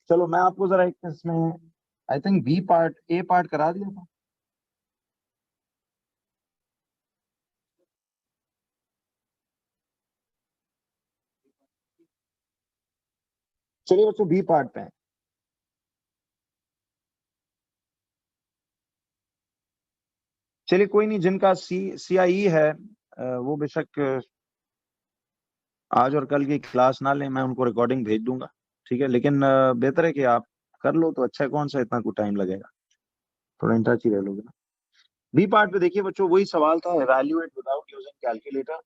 चलो मैं आपको जरा एक इसमें I think B part A part करा दिया था। चलिए बच्चों बी पार्ट पे हैं। चलिए कोई नहीं, जिनका CIE है वो बेशक आज और कल की क्लास ना लें, मैं उनको रिकॉर्डिंग भेज दूंगा, ठीक है। लेकिन बेहतर है कि आप कर लो तो अच्छा है, कौन सा इतना कुछ टाइम लगेगा, थोड़ा इंटरेस्ट ही रह लोगे ना। बी पार्ट पे देखिए बच्चों, वही सवाल था, इवैल्यूएट विदाउट यूजिंग कैलकुलेटर।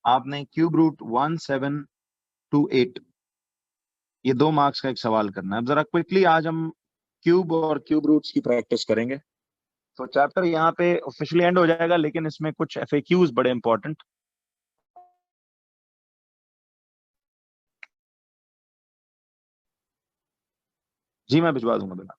आपने क्यूब रूट 1728 ये 2 मार्क्स का एक सवाल करना है। अब जरा क्विकली आज हम क्यूब और क्यूब रूट्स की प्रैक्टिस करेंगे। तो चैप्टर यहाँ पे ऑफिशियली एंड हो जाएगा, लेकिन इसमें कुछ FAQs बड़े इंपॉर्टेंट। जी मैं भिजवा दूंगा बेटा।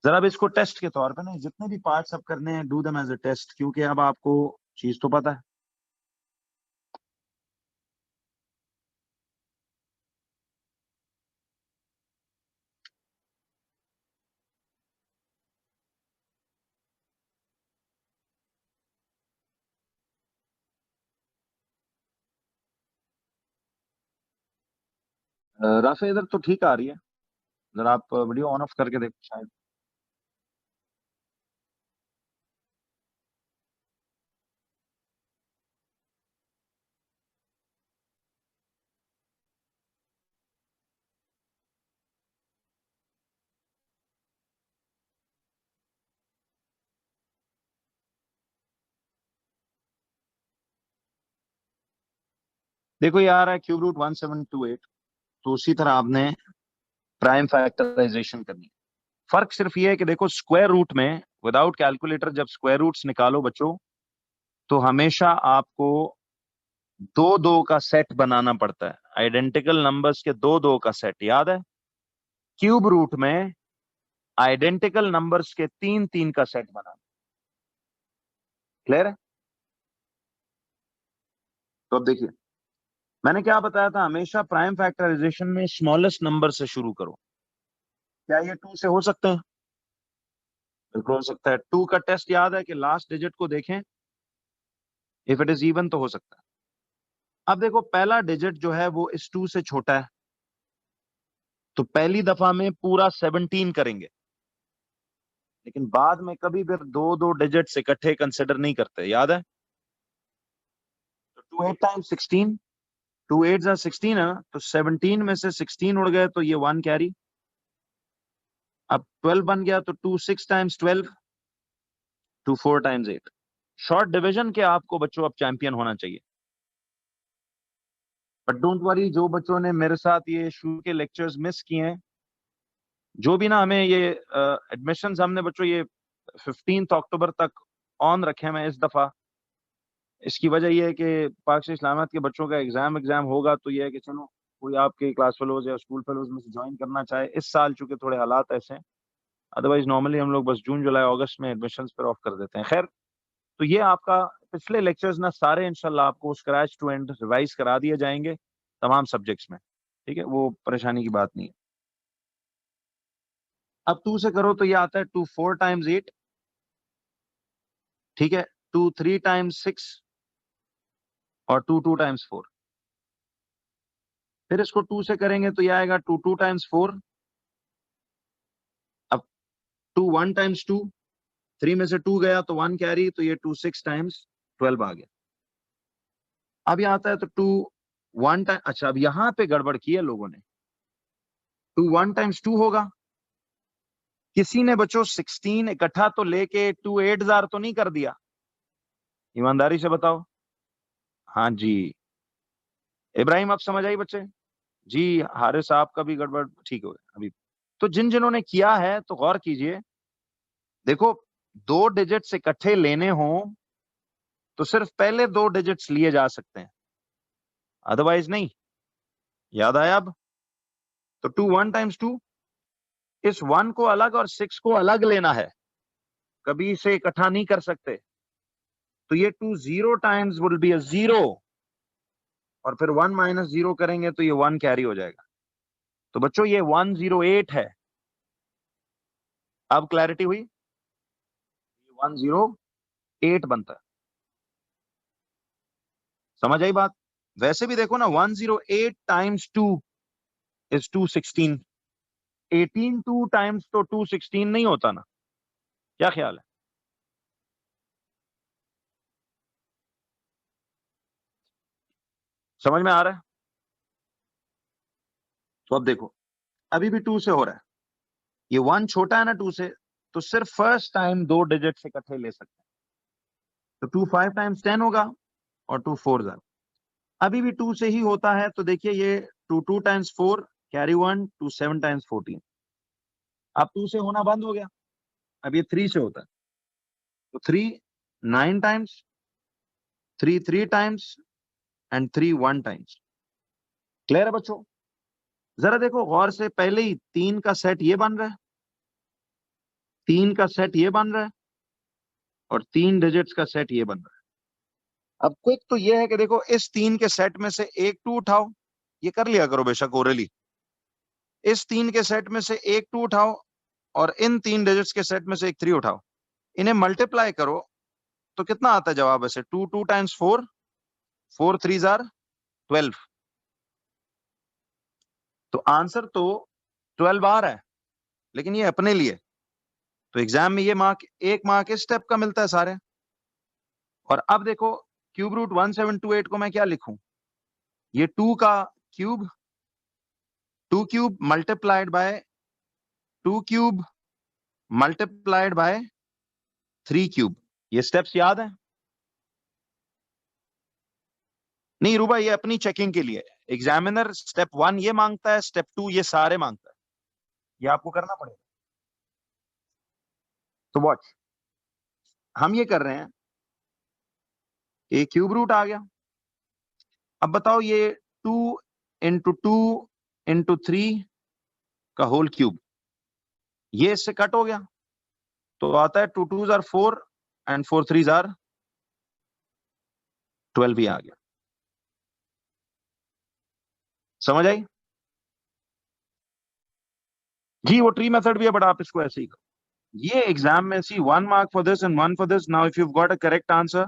जरा अब इसको टेस्ट के तौर पे ना, जितने भी पार्ट्स अब करने हैं do them as a test, क्योंकि अब आपको चीज तो पता है। रफ इधर तो ठीक आ रही है, जरा आप वीडियो ऑन ऑफ करके देखो शायद। देखो ये आ रहा है क्यूब रूट 1728, तो उसी तरह आपने प्राइम फैक्टराइजेशन करनी है। फर्क सिर्फ ये है कि देखो स्क्वायर रूट में विदाउट कैलकुलेटर जब स्क्वायर रूट्स निकालो बच्चों, तो हमेशा आपको दो दो का सेट बनाना पड़ता है, आइडेंटिकल नंबर्स के दो दो का सेट, याद है। क्यूब रूट में आइडेंटिकल नंबर्स के तीन तीन का सेट बनाना। क्लियर है? तो अब देखिए मैंने क्या बताया था, हमेशा प्राइम फैक्टराइजेशन में स्मॉलेस्ट नंबर से शुरू करो। क्या ये 2 से हो सकते हैं? बिल्कुल हो सकता है। 2 का टेस्ट याद है कि लास्ट डिजिट को देखें, इफ इट इज इवन तो हो सकता है। अब देखो पहला डिजिट जो है वो इस 2 से छोटा है, तो पहली दफा में पूरा 17 करेंगे, लेकिन बाद में कभी फिर दो दो डिजिट्स इकट्ठे कंसिडर नहीं करते, याद है। तो 2 8 टाइम्स 16, 2 8 जा 16 है ना, तो 17 में से 16 उड़ गए तो ये 1 कैरी। अब 12 बन गया, तो 2 6 टाइम्स 12, 2 4 टाइम्स 8। शॉर्ट डिवीजन के आपको बच्चों अब चैंपियन होना चाहिए। बट डोंट वरी, जो बच्चों ने मेरे साथ ये शुरू के लेक्चर्स मिस किए हैं, जो भी ना, हमें ये एडमिशंस हमने बच्चों ये 15 अक्टूबर तक ऑन रखे हैं। मैं इस दफा इसकी वजह यह है कि पाक से इस्लामियत के बच्चों का एग्जाम होगा, तो यह है कि चलो कोई आपके क्लास फेलोज या स्कूल फेलोज में से ज्वाइन करना चाहे इस साल, चूंकि थोड़े हालात ऐसे हैं। अदरवाइज नॉर्मली हम लोग बस जून जुलाई अगस्त में एडमिशंस पर ऑफ कर देते हैं। खैर, तो ये आपका पिछले लेक्चर्स ना सारे इंशाल्लाह आपको स्क्रैच टू एंड रिवाइज करा दिए जाएंगे तमाम सब्जेक्ट्स में, ठीक है, वो परेशानी की बात नहीं है। अब 2 से करो तो ये आता है 2 4 टाइम्स 8, ठीक है, 2 3 टाइम्स 6 और 2 2 टाइम्स 4। फिर इसको 2 से करेंगे तो ये आएगा 2 2 टाइम्स 4। अब 2 1 टाइम्स 2, 3 में से 2 गया तो 1 कैरी, तो ये 2 6 टाइम्स 12 आ गया। अब ये आता है तो 2 1 टाइम, अच्छा अब यहां पे गड़बड़ की है लोगों ने। 2 1 टाइम्स 2 होगा। किसी ने बच्चों 16 इकट्ठा तो लेके 2 8 जार तो नहीं कर दिया? ईमानदारी से बताओ। हाँ जी, इब्राहिम आप समझ आई बच्चे? जी, हारिस साहब का भी गड़बड़ ठीक हो गया अभी। तो जिन जिन्होंने ने किया है तो गौर कीजिए, देखो दो डिजिट्स इकट्ठे लेने हों तो सिर्फ पहले दो डिजिट्स लिए जा सकते हैं, अदरवाइज नहीं। याद आया अब? तो 2 1 टाइम्स 2, इस 1 को अलग और 6 को अलग लेना है, कभी इसे इकट्ठा नहीं कर सकते। तो ये 2 0 टाइम्स विल बी अ 0, और फिर 1 माइनस 0 करेंगे तो ये 1 कैरी हो जाएगा। तो बच्चों ये 108 है। अब क्लैरिटी हुई, 108 बनता है। समझ आई बात? वैसे भी देखो ना, 108 टाइम्स 2 इज 216। 18 2 टाइम्स तो 216 नहीं होता ना? क्या ख्याल है? समझ में आ रहा है? तो अब देखो, अभी भी 2 से हो रहा है। ये 1 छोटा है ना 2 से, तो सिर्फ फर्स्ट टाइम 2 डिजिट से इकट्ठे ले सकते हैं। तो 2 5 टाइम्स 10 होगा और 2 4 0। अभी भी 2 से ही होता है, तो देखिए ये 2 2 टाइम्स 4 कैरी 1, 2 7 टाइम्स 14। अब 2 से होना बंद हो गया, अब ये 3 से होता है। तो 3 9 times, 3 3 times and 3 1 times. Clear है बच्चों? जरा देखो गौर से, पहले ही 3 का सेट ये बन रहा है, 3 का सेट ये बन रहा है, और 3 डिजिट्स का सेट ये बन रहा है। अब क्विक तो ये है कि देखो, इस 3 के सेट में से एक 2 उठाओ, ये कर लिया करो बेशक ओरली। इस 3 के सेट में से एक 2 उठाओ, और इन 3 डिजिट्स के सेट में से एक 3 उठाओ, इन्हें मल्टीप्लाई करो तो कितना आता है जवाब? ऐसे 2 2 टाइम्स 4, 4 3 जार 12। तो आंसर तो 12 आ रहा है, लेकिन ये अपने लिए। तो एग्जाम में ये मार्क, एक मार्क इस स्टेप का मिलता है सारे। और अब देखो, क्यूब रूट 1728 को मैं क्या लिखूं? ये 2 का cube, 2 cube multiplied by 2 cube multiplied by 3 cube. ये स्टेप्स याद है? नहीं रूबा, ये अपनी चेकिंग के लिए। एग्जामिनर स्टेप 1 ये मांगता है, स्टेप 2 ये सारे मांगता है, ये आपको करना पड़ेगा। तो वॉच, हम ये कर रहे हैं, ये क्यूब रूट आ गया। अब बताओ, ये 2 इंटू 2 इंटू 3 का होल क्यूब, ये इससे कट हो गया, तो आता है 2 2 जार 4 एंड 4 3 जार 12 ही आ गया। समझ आई? जी वो ट्री मेथड भी है, बट आप इसको ऐसे ही करो। ये एग्जाम में सी 1 mark for this and 1 for this. Now if you got a correct answer,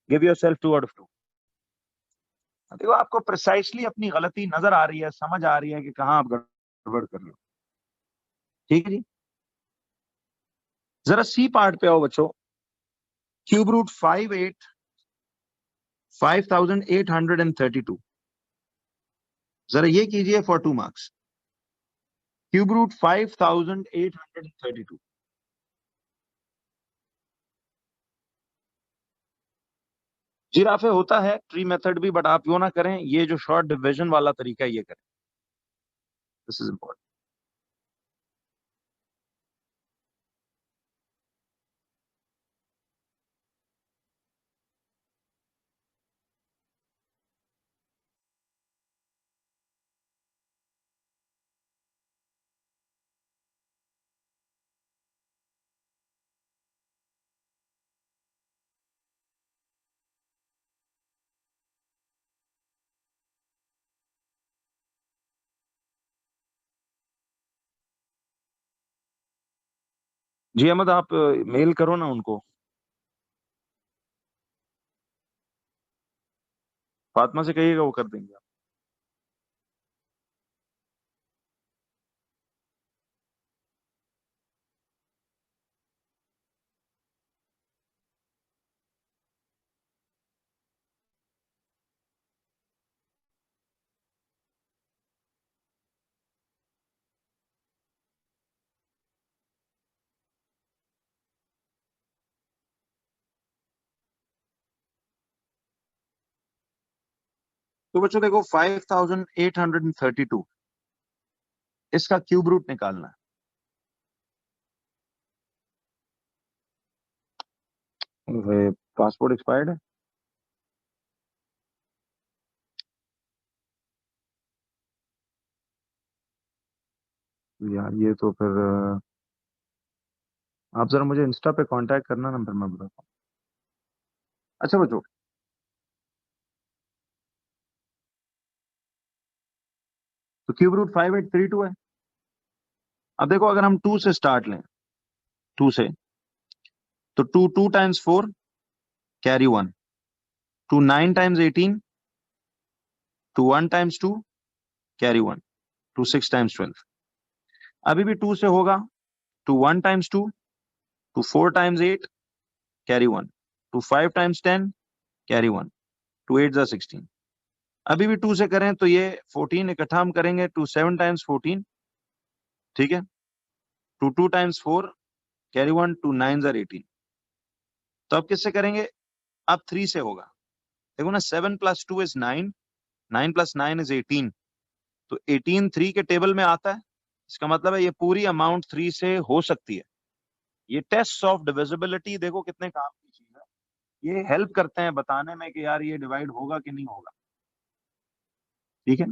give yourself 2 out of 2। देखो आपको प्रिसाइसली अपनी गलती नजर आ रही है, समझ आ रही है कि कहां आप गड़बड़ कर रहे हो। ठीक है जी, जरा सी पार्ट पे आओ बच्चों। क्यूब रूट 5832, जरा ये कीजिए फॉर 2 मार्क्स। Cube root 5832। जिराफे होता है ट्री मेथड भी, बट आप यो ना करें, ये जो शॉर्ट डिवीजन वाला तरीका है ये करें। This is important. जी अहमद, आप मेल करो ना उनको, फातिमा से कहिएगा, वो कर देंगे। तो बच्चों देखो, 5832, इसका क्यूब रूट निकालना है। पासपोर्ट एक्सपायर्ड है? यार ये तो फिर आप जरा मुझे इंस्टा पे कांटेक्ट करना, नंबर मैं बताता हूँ। अच्छा बच्चों, तो क्यूब रूट 5832 है। अब देखो अगर हम 2 से स्टार्ट लें, 2 से, तो 2 times 4 carry 1, 9 times 18, 1 times 2 carry 1, 6 times 12। अभी भी 2 से होगा, 1 times 2, 4 times 8 carry 1, 5 times 10 carry 1, 8 जा 16। अभी भी 2 से करें तो ये 14 इकट्ठा हम करेंगे, 7 टाइम्स 14, ठीक है, 2 टाइम्स 4 कैरी 1, 9 जा 18। तो अब किससे करेंगे? अब 3 से होगा। देखो ना, 7 प्लस 2 इज 9, 9 प्लस 9 इज 18, तो 18 3 के टेबल में आता है। इसका मतलब है ये पूरी अमाउंट 3 से हो सकती है। ये टेस्ट ऑफ डिविजिबिलिटी देखो कितने काम की चीज है। ये हेल्प करते हैं बताने में कि यार ये डिवाइड होगा कि नहीं होगा, ठीक है।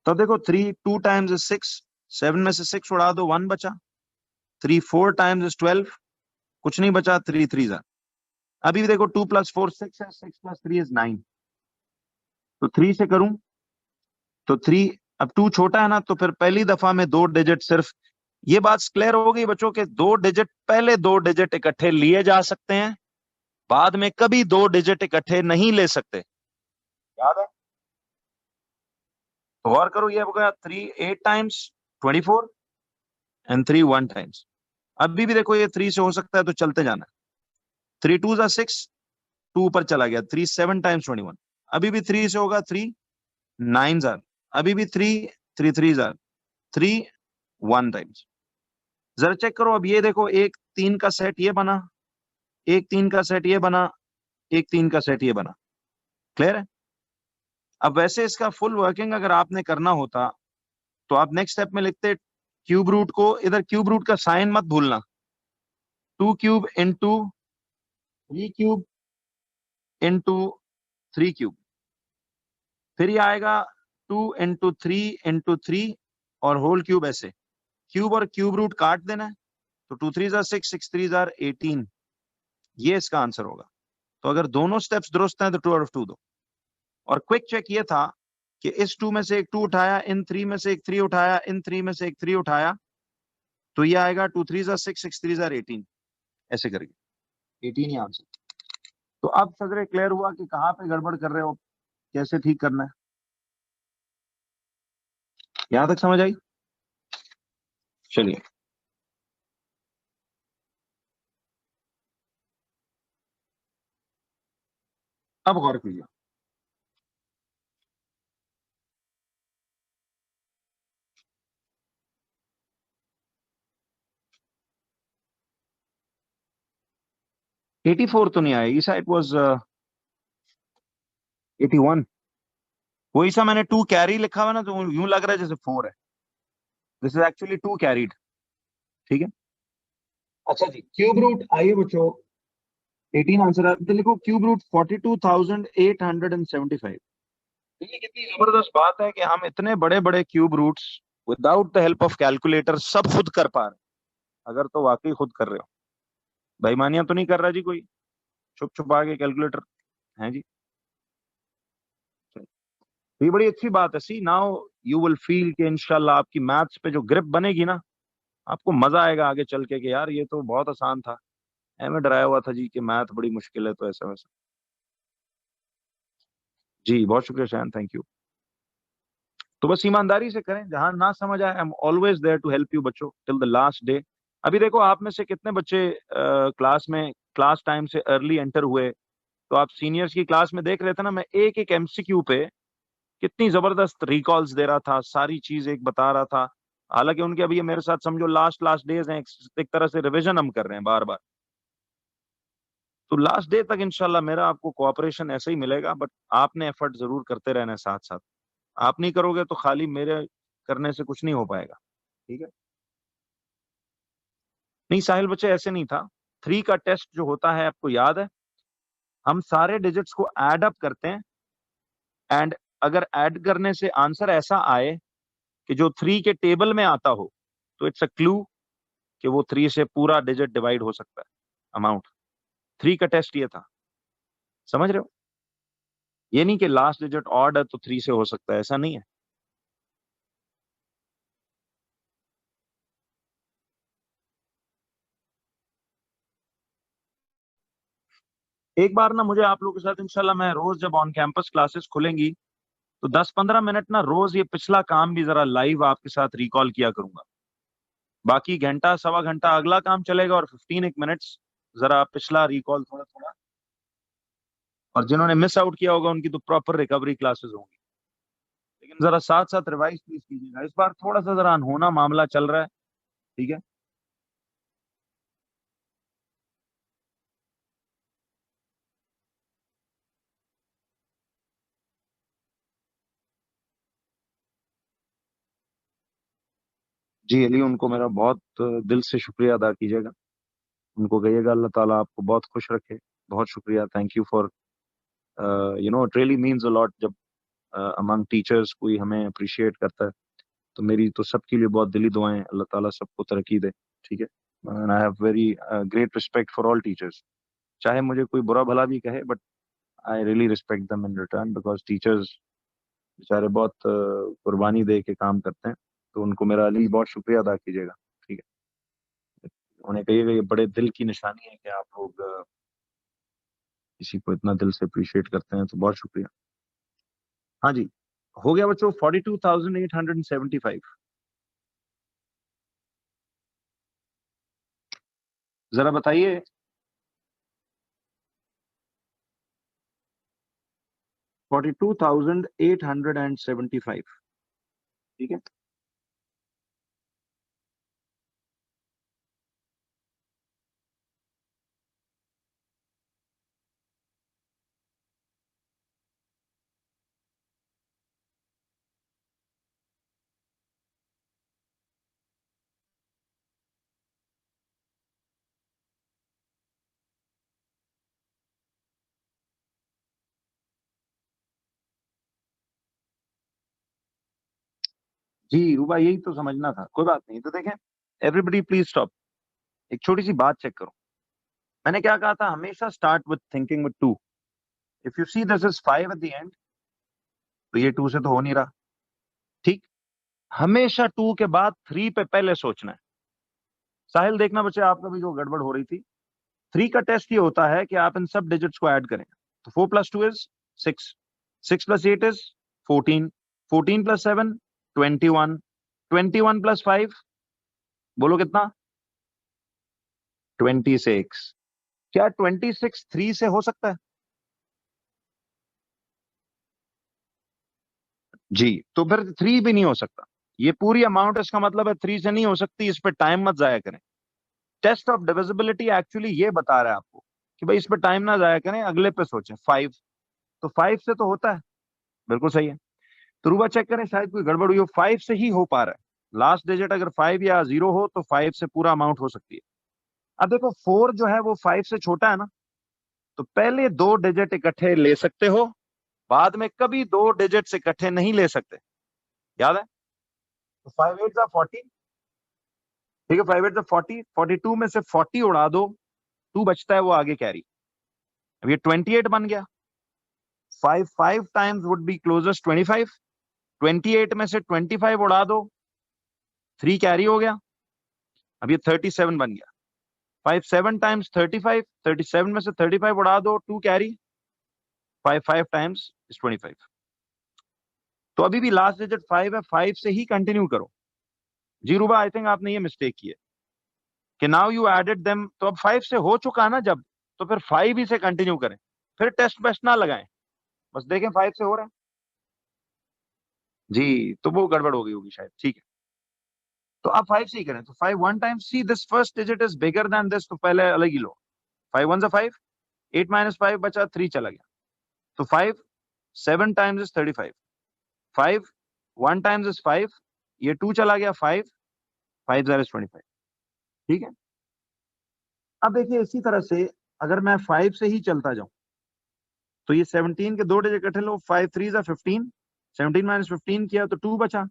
तो देखो 3 2 टाइम्स इज 6, 7 में से 6 उड़ा दो, 1 बचा। 3 4 टाइम्स इज 12, कुछ नहीं बचा, 3 3 जा। अभी भी देखो 2 प्लस 4 6 है, 6 प्लस 3 इज 9। तो 3 से करूं तो 3, अब 2 छोटा है ना, तो फिर पहली दफा में 2 डिजिट सिर्फ, ये बात क्लियर हो गई बच्चों के, 2 डिजिट, पहले 2 डिजिट इकट्ठे लिए जा सकते हैं, बाद में कभी 2 डिजिट इकट्ठे नहीं ले सकते, याद है। तो और करो, ये हो गया 3 8 टाइम्स 24 एंड 3 1 टाइम्स। अभी भी देखो ये 3 से हो सकता है, तो चलते जाना। 3 2 जा 6, 2 ऊपर चला गया, 3 7 टाइम्स 21। अभी भी 3 से होगा, 3 9 जार, अभी भी 3 3 3 जार, 3 1 टाइम्स। जरा चेक करो, अब ये देखो, एक 3 का सेट ये बना, एक 3 का सेट ये बना, एक 3 का सेट ये बना, क्लियर है। अब वैसे इसका फुल वर्किंग अगर आपने करना होता तो आप नेक्स्ट स्टेप में लिखते क्यूब रूट को, इधर क्यूब रूट का साइन मत भूलना, 2 cube into 3 cube into 3 cube, फिर ये आएगा 2 इंटू 3 इंटू 3 और होल क्यूब, ऐसे क्यूब और क्यूब रूट काट देना है, तो 2 3 जार 6, 6 3 जार 18, ये इसका आंसर होगा। तो अगर दोनों स्टेप्स दुरुस्त हैं तो 2 आउट ऑफ 2 दो। और क्विक चेक ये था कि इस 2 में से एक 2 उठाया, इन 3 में से एक 3 उठाया, इन 3 में से एक 3 उठाया, तो ये आएगा 2 3 जार 6, 6 3 जार 18, ऐसे करके 18 ही आंसर। तो अब सदरे क्लियर हुआ कि कहाँ पे गड़बड़ कर रहे हो, कैसे ठीक करना है। यहां तक समझ आई? चलिए, अब गौर कीजिए। एटी फोर तो नहीं आया, ईसा इट वॉज 81। वही सा मैंने 2 कैरी लिखा हुआ ना, तो यूं लग रहा है जैसे 4 है, दिस इज एक्चुअली 2 कैरीड, ठीक है। अच्छा जी, क्यूब रूट आइए बच्चों, 18 आंसर है, तो लिखो क्यूब रूट 42,875। ये कितनी जबरदस्त बात है कि हम इतने बड़े बड़े cube roots without the help of calculator सब खुद कर पा रहे हैं। अगर तो वाकई खुद कर रहे हो, बेईमानियां तो नहीं कर रहा जी कोई, छुप छुपा के कैलकुलेटर, है जी। तो ये बड़ी अच्छी बात है। सी नाउ यू विल फील कि इंशाल्लाह आपकी मैथ्स पे जो ग्रिप बनेगी ना, आपको मजा आएगा आगे चल के कि यार ये तो बहुत आसान था, एम डराया हुआ था जी कि मैथ बड़ी मुश्किल है, तो ऐसा वैसा। जी बहुत शुक्रिया शैन, थैंक यू। तो बस ईमानदारी से करें, जहां ना समझ आए, I am always there to help you बच्चों टिल द लास्ट डे। अभी देखो आप में से कितने बच्चे क्लास में, क्लास टाइम से अर्ली एंटर हुए, तो आप सीनियर्स की क्लास में देख रहे थे ना, मैं एक एक एमसीक्यू पे कितनी जबरदस्त रिकॉल्स दे रहा था, सारी चीज एक बता रहा था। हालांकि उनके अभी ये मेरे साथ समझो लास्ट लास्ट डेज हैं, एक तरह से रिवीजन हम कर रहे हैं बार बार। तो लास्ट डे तक इंशाल्लाह मेरा आपको कोऑपरेशन ऐसे ही मिलेगा, बट आपने एफर्ट जरूर करते रहना है साथ साथ। आप नहीं करोगे तो खाली मेरे करने से कुछ नहीं हो पाएगा, ठीक है। नहीं साहिल बच्चे, ऐसे नहीं था। 3 का टेस्ट जो होता है आपको याद है, हम सारे डिजिट्स को ऐड अप करते हैं, एंड अगर ऐड करने से आंसर ऐसा आए कि जो 3 के टेबल में आता हो, तो इट्स अ क्लू कि वो 3 से पूरा डिजिट डिवाइड हो सकता है, अमाउंट। 3 का टेस्ट ये था, समझ रहे हो। ये नहीं कि लास्ट डिजिट ऑड है तो 3 से हो सकता है, ऐसा नहीं है। एक बार ना मुझे आप लोगों के साथ इंशाल्लाह, मैं रोज जब ऑन कैंपस क्लासेस खुलेंगी तो 10-15 मिनट ना रोज ये पिछला काम भी जरा लाइव आपके साथ रिकॉल किया करूंगा। बाकी घंटा सवा घंटा अगला काम चलेगा और 15 मिनट्स जरा पिछला रिकॉल थोड़ा थोड़ा। और जिन्होंने मिस आउट किया होगा उनकी तो प्रॉपर रिकवरी क्लासेस होंगी, लेकिन जरा साथ साथ रिवाइज प्लीज कीजिएगा। इस बार थोड़ा सा जरा अनहोना मामला चल रहा है, ठीक है। जी अली, उनको मेरा बहुत दिल से शुक्रिया अदा कीजिएगा। उनको कहिएगा अल्लाह ताला आपको बहुत खुश रखे। बहुत शुक्रिया, thank you for it really means a lot जब अमंग टीचर्स कोई हमें अप्रिशिएट करता है। तो मेरी तो सबके लिए बहुत दिली दुआएं, अल्लाह ताला सबको तरक्की दे, ठीक है। And I have very great respect for all teachers. चाहे मुझे कोई बुरा भला भी कहे, but I really respect them in return, because teachers बेचारे बहुत कुर्बानी दे के काम करते हैं। तो उनको मेरा अली बहुत शुक्रिया अदा कीजिएगा, ठीक है। उन्हें कहिएगा ये बड़े दिल की निशानी है कि आप लोग किसी को इतना दिल से अप्रिशिएट करते हैं, तो बहुत शुक्रिया। हाँ जी, हो गया बच्चों 42,875। जरा बताइए, 42,875, ठीक है। जी रूबा, यही तो समझना था, कोई बात नहीं। तो देखें, एवरीबडी प्लीज स्टॉप, एक छोटी सी बात चेक करो। मैंने क्या कहा था, हमेशा start with thinking with to. If you see this is 5 at the end, तो ये 2 से तो हो नहीं रहा, ठीक। हमेशा 2 के बाद 3 पे पहले सोचना है। साहिल देखना बच्चे, आपका भी जो गड़बड़ हो रही थी, 3 का टेस्ट ये होता है कि आप इन सब डिजिट्स को ऐड करें। तो 4 + 2 इज 6, 6 + 8 इज 14, 14 + 7 21, 21 + 5 बोलो कितना, 26। क्या 26 3 से हो सकता है? जी, तो फिर 3 भी नहीं हो सकता। ये पूरी अमाउंट, इसका मतलब है 3 से नहीं हो सकती। इस पे टाइम मत जाया करें। टेस्ट ऑफ डिविजिबिलिटी एक्चुअली ये बता रहा है आपको कि भाई इस पे टाइम ना जाया करें, अगले पे सोचें। 5, तो 5 से तो होता है, बिल्कुल सही है। तो रूबा चेक करें, शायद कोई गड़बड़ हुई हो। 5 से ही हो पा रहा है। लास्ट डिजिट अगर 5 या 0 हो तो 5 से पूरा अमाउंट हो सकती है। अब देखो 4 जो है वो 5 से छोटा है ना, तो पहले 2 डिजिट इकट्ठे ले सकते हो, बाद में कभी 2 डिजिट इकट्ठे नहीं ले सकते, याद है। तो 5 8 40, ठीक है। 5 8 40, 42 में से 40 उड़ा दो, 2 बचता है, वो आगे कैरी। अब ये 28 बन गया। 5 5 टाइम्स वुड बी क्लोजेस्ट 25, 28 में से 25 उड़ा दो, 3 कैरी हो गया। अब ये 37 बन गया। 5 7 टाइम्स 35, 37 में से 35 उड़ा दो, 2 कैरी। 5 5 times is 25। तो अभी भी लास्ट डिजिट 5 है, 5 से ही कंटिन्यू करो। जी रूबा, आई थिंक आपने ये मिस्टेक की है कि नाउ यू एडेड देम। तो अब 5 से हो चुका ना जब, तो फिर 5 ही से कंटिन्यू करें, फिर टेस्ट बेस्ट ना लगाएं, बस देखें 5 से हो रहा है। जी, तो वो गड़बड़ हो गई होगी शायद, ठीक है। तो आप 5 से ही करें। तो 5 1 time, see this first digit is bigger than this, तो पहले अलग ही लो। 5 1 5, 8 - 5 बचा, 3 चला गया। तो 5 7 टाइम्स इज 35, 5 1 टाइम्स इज 5, ये 2 चला गया, 5 5 0 इज 25, ठीक है। अब देखिए इसी तरह से अगर मैं 5 से ही चलता जाऊं, तो ये 17 के 2 डिजिट इकट्ठे लो, 5 3 15, 17 - 15 किया तो 2 बचा।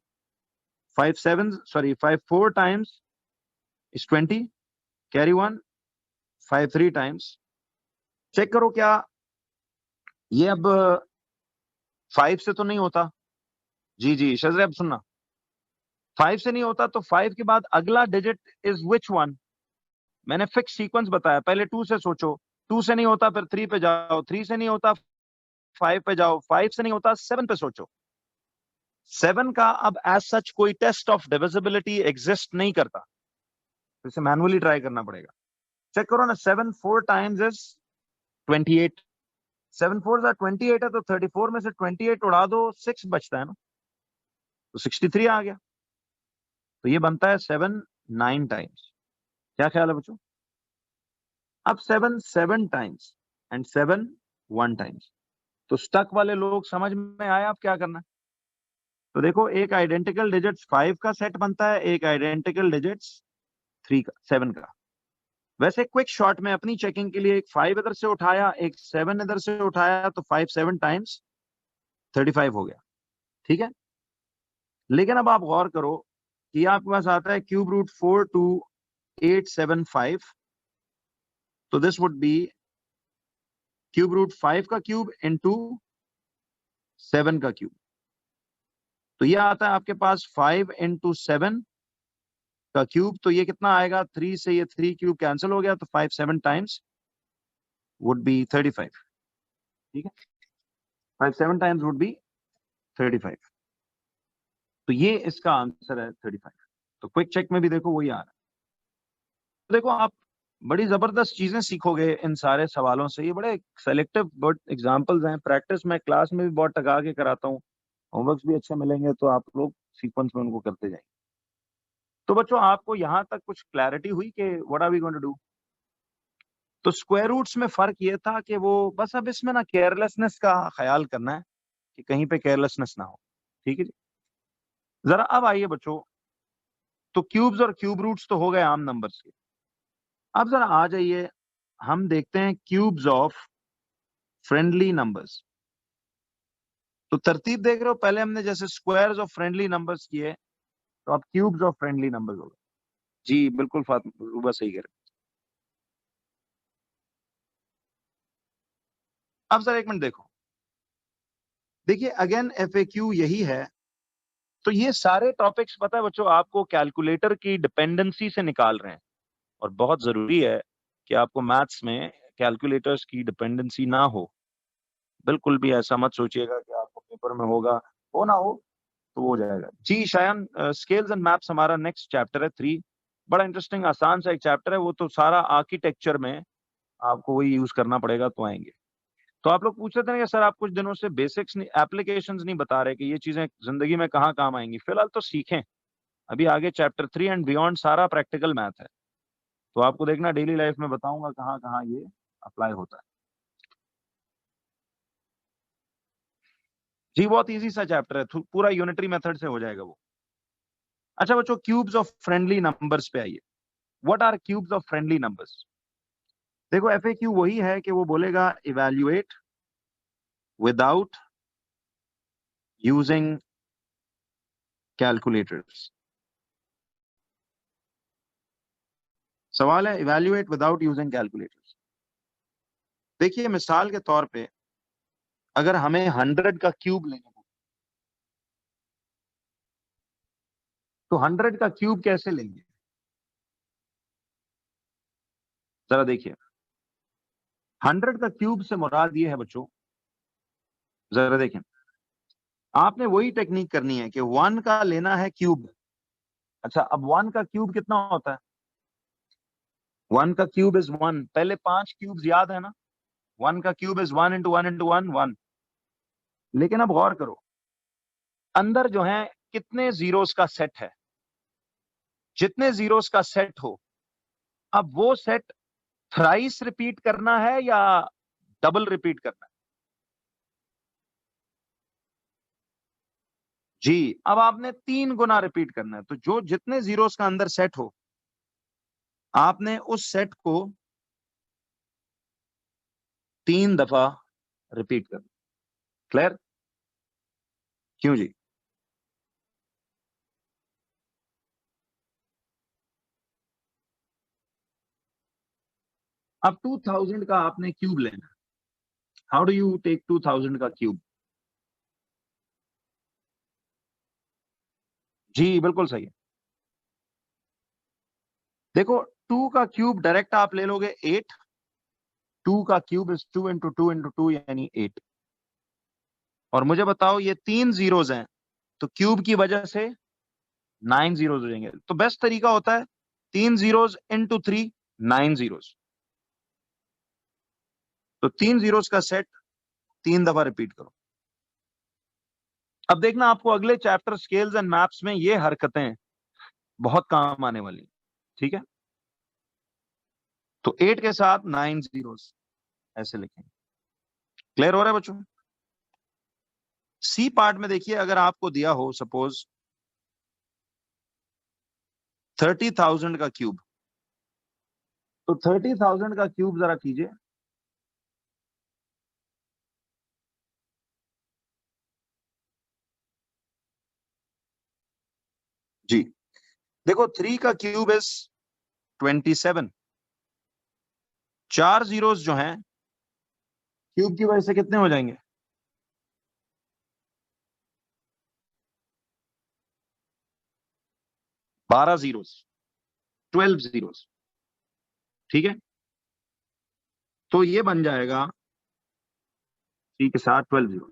5 7 sorry 5 4 times is 20, carry 1, 5 3 times. Check करो क्या ये अब 5 से तो नहीं होता। जी जी शजरे, अब सुनना, 5 से नहीं होता तो 5 के बाद अगला डिजिट इज विच वन। मैंने फिक्स सीक्वेंस बताया, पहले 2 से सोचो, 2 से नहीं होता फिर 3 पे जाओ, 3 से नहीं होता 5 पे जाओ, 5 से नहीं होता 7 पे सोचो। 7 का अब एज सच कोई टेस्ट ऑफ डिविजिबिलिटी एग्जिस्ट नहीं करता, तो इसे मैनुअली ट्राई करना पड़ेगा। चेक करो ना, 7 4 टाइम्स इज 28, 7 4 28 है, तो 34 में से 28 उड़ा दो, 6 बचता है ना, तो 63 आ गया। तो ये बनता है 7 9 टाइम्स। क्या ख्याल है बच्चों? अब 7 7 टाइम्स एंड 7 1 टाइम्स। तो स्टक वाले लोग समझ में आया अब क्या करना है? तो देखो, एक आइडेंटिकल डिजिट्स 5 का सेट बनता है, एक आइडेंटिकल डिजिट्स 3 का 7 का। वैसे क्विक शॉट में अपनी चेकिंग के लिए एक 5 इधर से उठाया, एक 7 इधर से उठाया, तो 5 7 टाइम्स 35 हो गया। ठीक है, लेकिन अब आप गौर करो कि आपके पास आता है क्यूब रूट 42875, तो this would be cube root 5 का क्यूब इंटू 7 का क्यूब। तो ये आता है आपके पास 5 इंटू 7 का क्यूब। तो ये कितना आएगा? 3 से ये 3 क्यूब कैंसिल हो गया, तो 5 7 टाइम्स वुड बी 35। ठीक है, 5 7 टाइम्स वुड बी 35। तो ये इसका आंसर है 35। तो क्विक चेक में भी देखो वही आ रहा है। तो देखो, आप बड़ी जबरदस्त चीजें सीखोगे इन सारे सवालों से। ये बड़े सेलेक्टिव बट एग्जांपल्स हैं। प्रैक्टिस मैं क्लास में भी बहुत टका के कराता हूँ, होमवर्क्स भी अच्छे मिलेंगे, तो आप लोग सीक्वेंस में उनको करते जाएंगे। तो बच्चों, आपको यहां तक कुछ क्लैरिटी हुई कि what are we going to do? तो स्क्वायर रूट्स में फर्क ये था कि वो बस अब इसमें ना केयरलेसनेस का ख्याल करना है कि कहीं पे केयरलेसनेस ना हो। ठीक है जी। जरा अब आइए बच्चों, तो क्यूब्स और क्यूब रूट्स तो हो गए आम नंबर्स के। अब जरा आ जाइए, हम देखते हैं क्यूब्स ऑफ फ्रेंडली नंबर्स। तो तरतीब देख रहे हो, पहले हमने जैसे स्क्वायर्स ऑफ फ्रेंडली नंबर्स किए, तो अब क्यूब्स ऑफ फ्रेंडली नंबर्स हो गए। जी बिल्कुल, फातिमा सही कह रहे हैं। अब सर एक मिनट देखो, देखिए अगेन एफएक्यू यही है। तो ये सारे टॉपिक्स पता है बच्चों आपको कैलकुलेटर की डिपेंडेंसी से निकाल रहे हैं, और बहुत जरूरी है कि आपको मैथ्स में कैलकुलेटर्स की डिपेंडेंसी ना हो। बिल्कुल भी ऐसा मत सोचिएगा कि आपको पेपर में होगा, हो ना हो तो हो जाएगा। जी शायन, स्केल्स एंड मैप्स हमारा नेक्स्ट चैप्टर है 3। बड़ा इंटरेस्टिंग आसान सा एक चैप्टर है वो, तो सारा आर्किटेक्चर में आपको वही यूज करना पड़ेगा तो आएंगे। तो आप लोग पूछ रहे थे ना कि सर आप कुछ दिनों से बेसिक्स नहीं, एप्लीकेशंस नहीं बता रहे कि ये चीजें जिंदगी में कहाँ काम आएंगी। फिलहाल तो सीखें, अभी आगे चैप्टर 3 एंड बियॉन्ड सारा प्रैक्टिकल मैथ है, तो आपको देखना डेली लाइफ में बताऊंगा कहाँ कहाँ ये अप्लाई होता है। जी बहुत इजी सा चैप्टर है, पूरा यूनिटरी मेथड से हो जाएगा वो। अच्छा बच्चों, क्यूब्स ऑफ फ्रेंडली नंबर्स पे आइए। What are cubes of friendly numbers? देखो एफएक्यू वही है कि वो बोलेगा इवैल्यूएट विदाउट यूजिंग कैलकुलेटर्स। सवाल है इवैल्यूएट विदाउट यूजिंग कैलकुलेटर्स। देखिए मिसाल के तौर पे, अगर हमें 100 का क्यूब लेना हो, तो 100 का क्यूब कैसे लेंगे? जरा देखिए, 100 का क्यूब से मुराद ये है बच्चों, जरा देखें, आपने वही टेक्निक करनी है कि 1 का लेना है क्यूब। अच्छा, अब 1 का क्यूब कितना होता है? 1 का क्यूब इज 1। पहले 5 क्यूब्स याद है ना? 1 का क्यूब इज 1 इंटू 1 इंटू 1 1। लेकिन अब गौर करो, अंदर जो है कितने जीरोस का सेट है? जितने जीरोस का सेट हो, अब वो सेट थ्राइस रिपीट करना है या डबल रिपीट करना है? जी, अब आपने 3 गुना रिपीट करना है। तो जो जितने जीरोस का अंदर सेट हो, आपने उस सेट को 3 दफा रिपीट करना। क्लियर? क्यों जी? अब 2000 का आपने क्यूब लेना। हाउ डू यू टेक 2000 का क्यूब? जी बिल्कुल सही है। देखो, 2 का क्यूब डायरेक्ट आप ले लोगे 8, 2 का क्यूब इज 2 इंटू 2 इंटू 2 यानी 8। और मुझे बताओ ये 3 जीरोज हैं तो क्यूब की वजह से 9 जीरोज हो जाएंगे। तो बेस्ट तरीका होता है 3 जीरोज इंटू 3, 9 जीरोज। तो 3 जीरोज का सेट 3 दफा रिपीट करो। अब देखना आपको अगले चैप्टर स्केल्स एंड मैप्स में ये हरकतें बहुत काम आने वाली। ठीक है, तो 8 के साथ 9 जीरोस ऐसे लिखेंगे। क्लियर हो रहा है बच्चों? सी पार्ट में देखिए, अगर आपको दिया हो सपोज 30,000 का क्यूब, तो 30,000 का क्यूब जरा कीजिए। जी देखो, 3 का क्यूब इज 27। 4 जीरोस जो हैं क्यूब की वजह से कितने हो जाएंगे? 12 जीरोस, 12 जीरोस। ठीक है, तो ये बन जाएगा 3 के साथ 12 जीरो।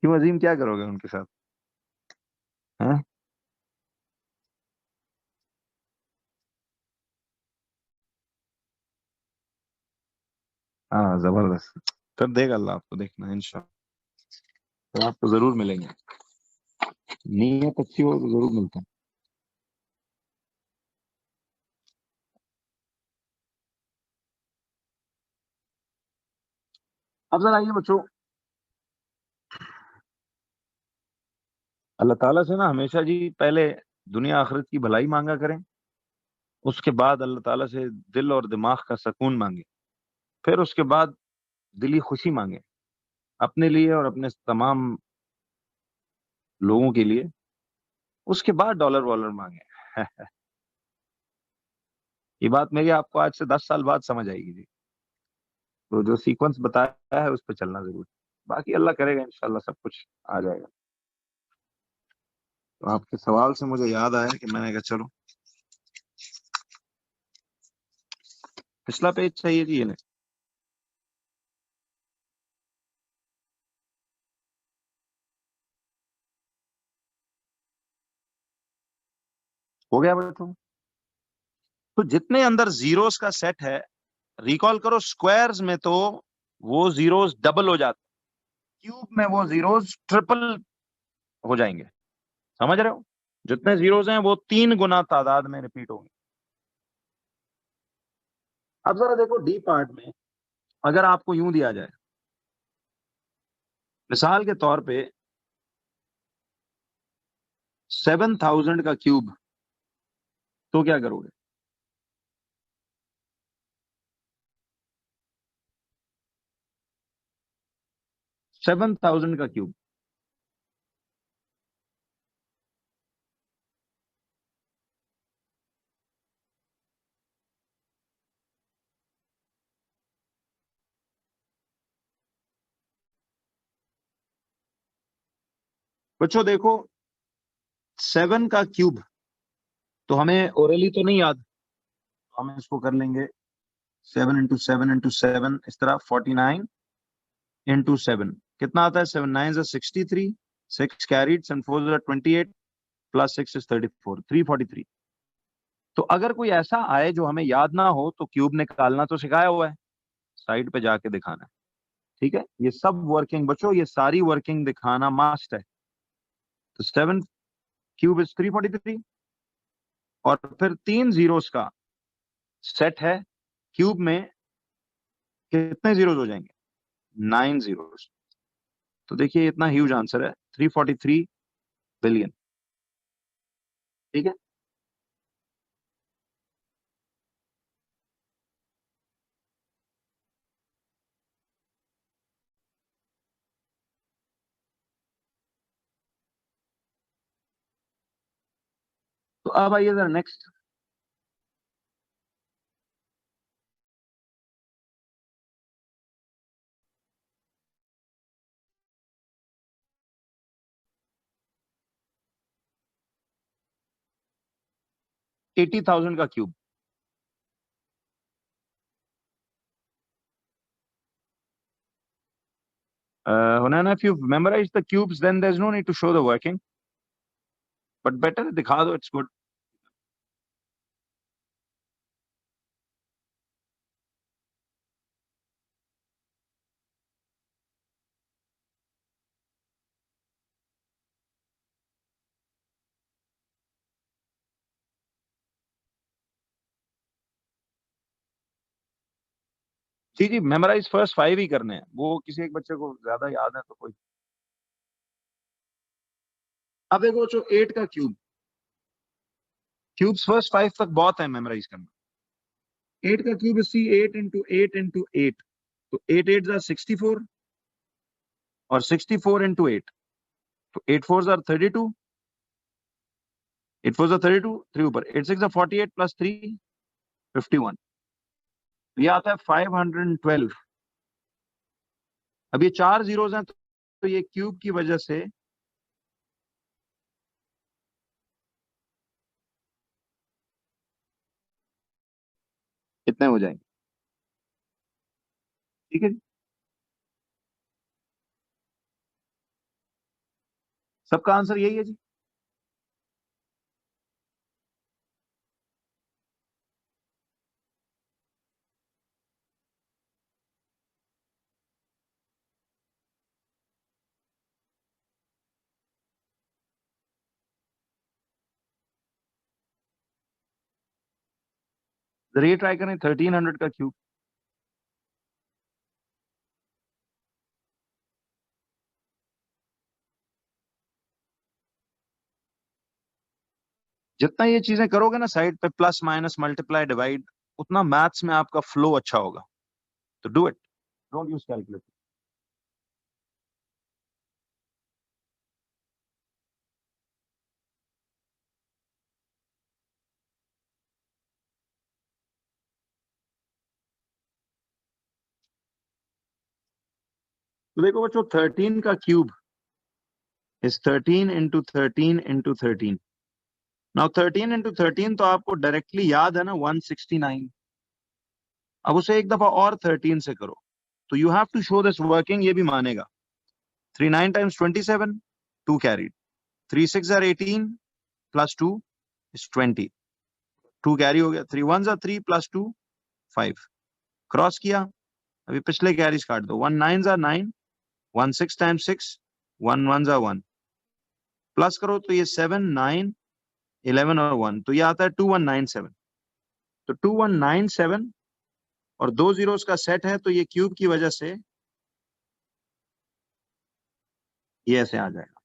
क्यों अजीम, क्या करोगे उनके साथ? हैं? हाँ जबरदस्त, कर देगा अल्लाह आपको, देखना इंशाल्लाह। तो आपको जरूर मिलेंगे, नीयत अच्छी हो तो जरूर मिलता है। अब जरा आइए बच्चों, अल्लाह ताला से ना हमेशा जी पहले दुनिया आखिरत की भलाई मांगा करें, उसके बाद अल्लाह ताला से दिल और दिमाग का सुकून मांगे, फिर उसके बाद दिली खुशी मांगे अपने लिए और अपने तमाम लोगों के लिए, उसके बाद डॉलर वॉलर मांगे। ये बात मेरी आपको आज से 10 साल बाद समझ आएगी जी। तो जो सीक्वेंस बताया है उस पर चलना जरूर, बाकी अल्लाह करेगा इंशाल्लाह सब कुछ आ जाएगा। तो आपके सवाल से मुझे याद आया कि मैंने कहा चलो पिछला पेज चाहिए जी, ये ले। हो गया बच्चों? तो जितने अंदर जीरोस का सेट है, रिकॉल करो, स्क्वायर्स में तो वो जीरोस डबल हो जाते, क्यूब में वो जीरोस ट्रिपल हो जाएंगे। समझ रहे हो? जितने जीरोस हैं वो 3 गुना तादाद में रिपीट होंगे। अब जरा देखो डी पार्ट में, अगर आपको यूं दिया जाए मिसाल के तौर पे 7,000 का क्यूब, तो क्या करोगे? 7,000 का क्यूब। बच्चों देखो, 7 का क्यूब तो हमें ओरली तो नहीं याद, हम इसको कर लेंगे 7 इंटू 7 इंटू 7, इस तरह 49 इंटू 7 कितना आता है? 7 9 63, 6 कैरीड एंड 4 28, प्लस 6 इज 34, 343। तो अगर कोई ऐसा आए जो हमें याद ना हो तो क्यूब निकालना तो सिखाया हुआ है, साइड पे जाके दिखाना है। ठीक है, ये सब वर्किंग बच्चों, ये सारी वर्किंग दिखाना मस्ट है। तो 7 क्यूब इज 343, और फिर 3 जीरोस का सेट है, क्यूब में कितने जीरोस हो जाएंगे? 9 जीरोस। तो देखिए इतना ह्यूज आंसर है, 343 बिलियन। ठीक है, तो अब आइए जरा नेक्स्ट। 80,000 का cube. Hunana, if you've memorized the cubes, then there's no need to show the working. But better दिखा दो, it's good. जी जी, मेमोराइज फर्स्ट 5 ही करने हैं, वो किसी एक बच्चे को ज्यादा याद है तो कोई। अब देखो जो 8 का क्यूब, क्यूब्स फर्स्ट 5 तक बहुत है मेमोराइज करना। 8 का क्यूब सी 8 इंटू 8 इंटू 8, तो 8 8 are 64 और 64 इंटू 8, तो 8 4 are 32, 8 4 are 32, 3 ऊपर, 8 6 are 48 प्लस 3 51, ये आता है 512। अब ये 4 जीरोस हैं, तो ये क्यूब की वजह से कितने हो जाएंगे? ठीक है, सबका आंसर यही है जी। जरा ये ट्राई करें 1300 का क्यूब। जितना ये चीजें करोगे ना साइड पे, प्लस माइनस मल्टीप्लाई डिवाइड, उतना मैथ्स में आपका फ्लो अच्छा होगा। तो do it, don't use calculator. तो देखो बच्चों, 13 का cube is 13 into 13 into 13। Now 13 into 13 तो आपको डायरेक्टली याद है ना, 169। अब उसे एक दफा और 13 से करो, तो you have to show this working, ये भी मानेगा। 3 9 times 27, 2 carried, 3 6 are 18 plus 2 is 20, 2 carry हो गया, 3 1 are 3 प्लस 2 5, क्रॉस किया, अभी पिछले कैरीज काट दो, 1 9 are 9, 1 6 टाइम्स 6, 1 1 are 1, प्लस करो तो ये 7 9 11 और 1, तो ये आता है 2197। तो 2197 और 2 जीरोस का सेट है, तो ये क्यूब की वजह से ये ऐसे आ जाएगा।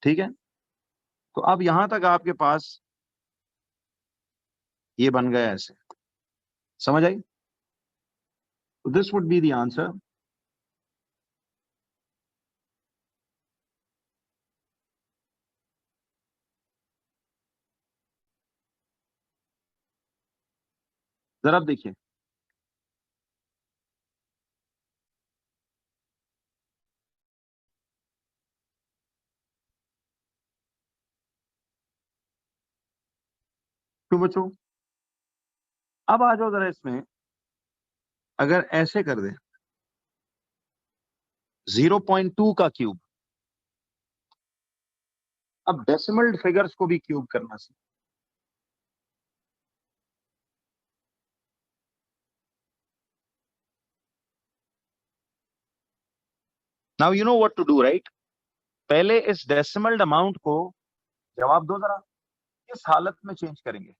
ठीक है, तो अब यहां तक आपके पास ये बन गया ऐसे, समझ आई? तो this would be the answer. जरा अब देखिए, तो बच्चों अब आ जाओ जरा इसमें, अगर ऐसे कर दे 0.2 का क्यूब, अब डेसिमल फिगर्स को भी क्यूब करना सीख। Now you know what to do, right? पहले इस डेसिमल अमाउंट को, जवाब दो जरा, किस हालत में चेंज करेंगे?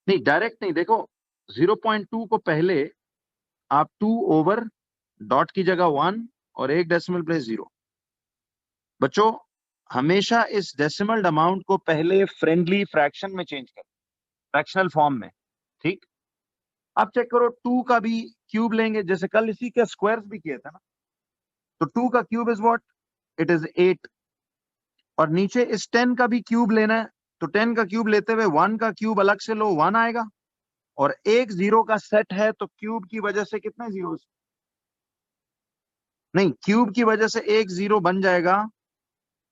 नहीं, डायरेक्ट नहीं, देखो 0.2 को पहले आप 2 ओवर डॉट की जगह 1 और एक डेसिमल प्लेस 0। बच्चों हमेशा इस डेसिमल अमाउंट को पहले फ्रेंडली फ्रैक्शन में चेंज करें, फ्रैक्शनल फॉर्म में। ठीक, अब चेक करो 2 का भी क्यूब लेंगे, जैसे कल इसी के स्क्वायर्स भी किए थे ना। तो 2 का cube is what? It is 8। और नीचे इस 10 का भी क्यूब लेना है, तो 10 का क्यूब लेते हुए 1 का क्यूब अलग से लो, 1 आएगा। और एक जीरो का सेट है, तो क्यूब की वजह से कितने जीरो, नहीं, क्यूब की वजह से एक जीरो बन जाएगा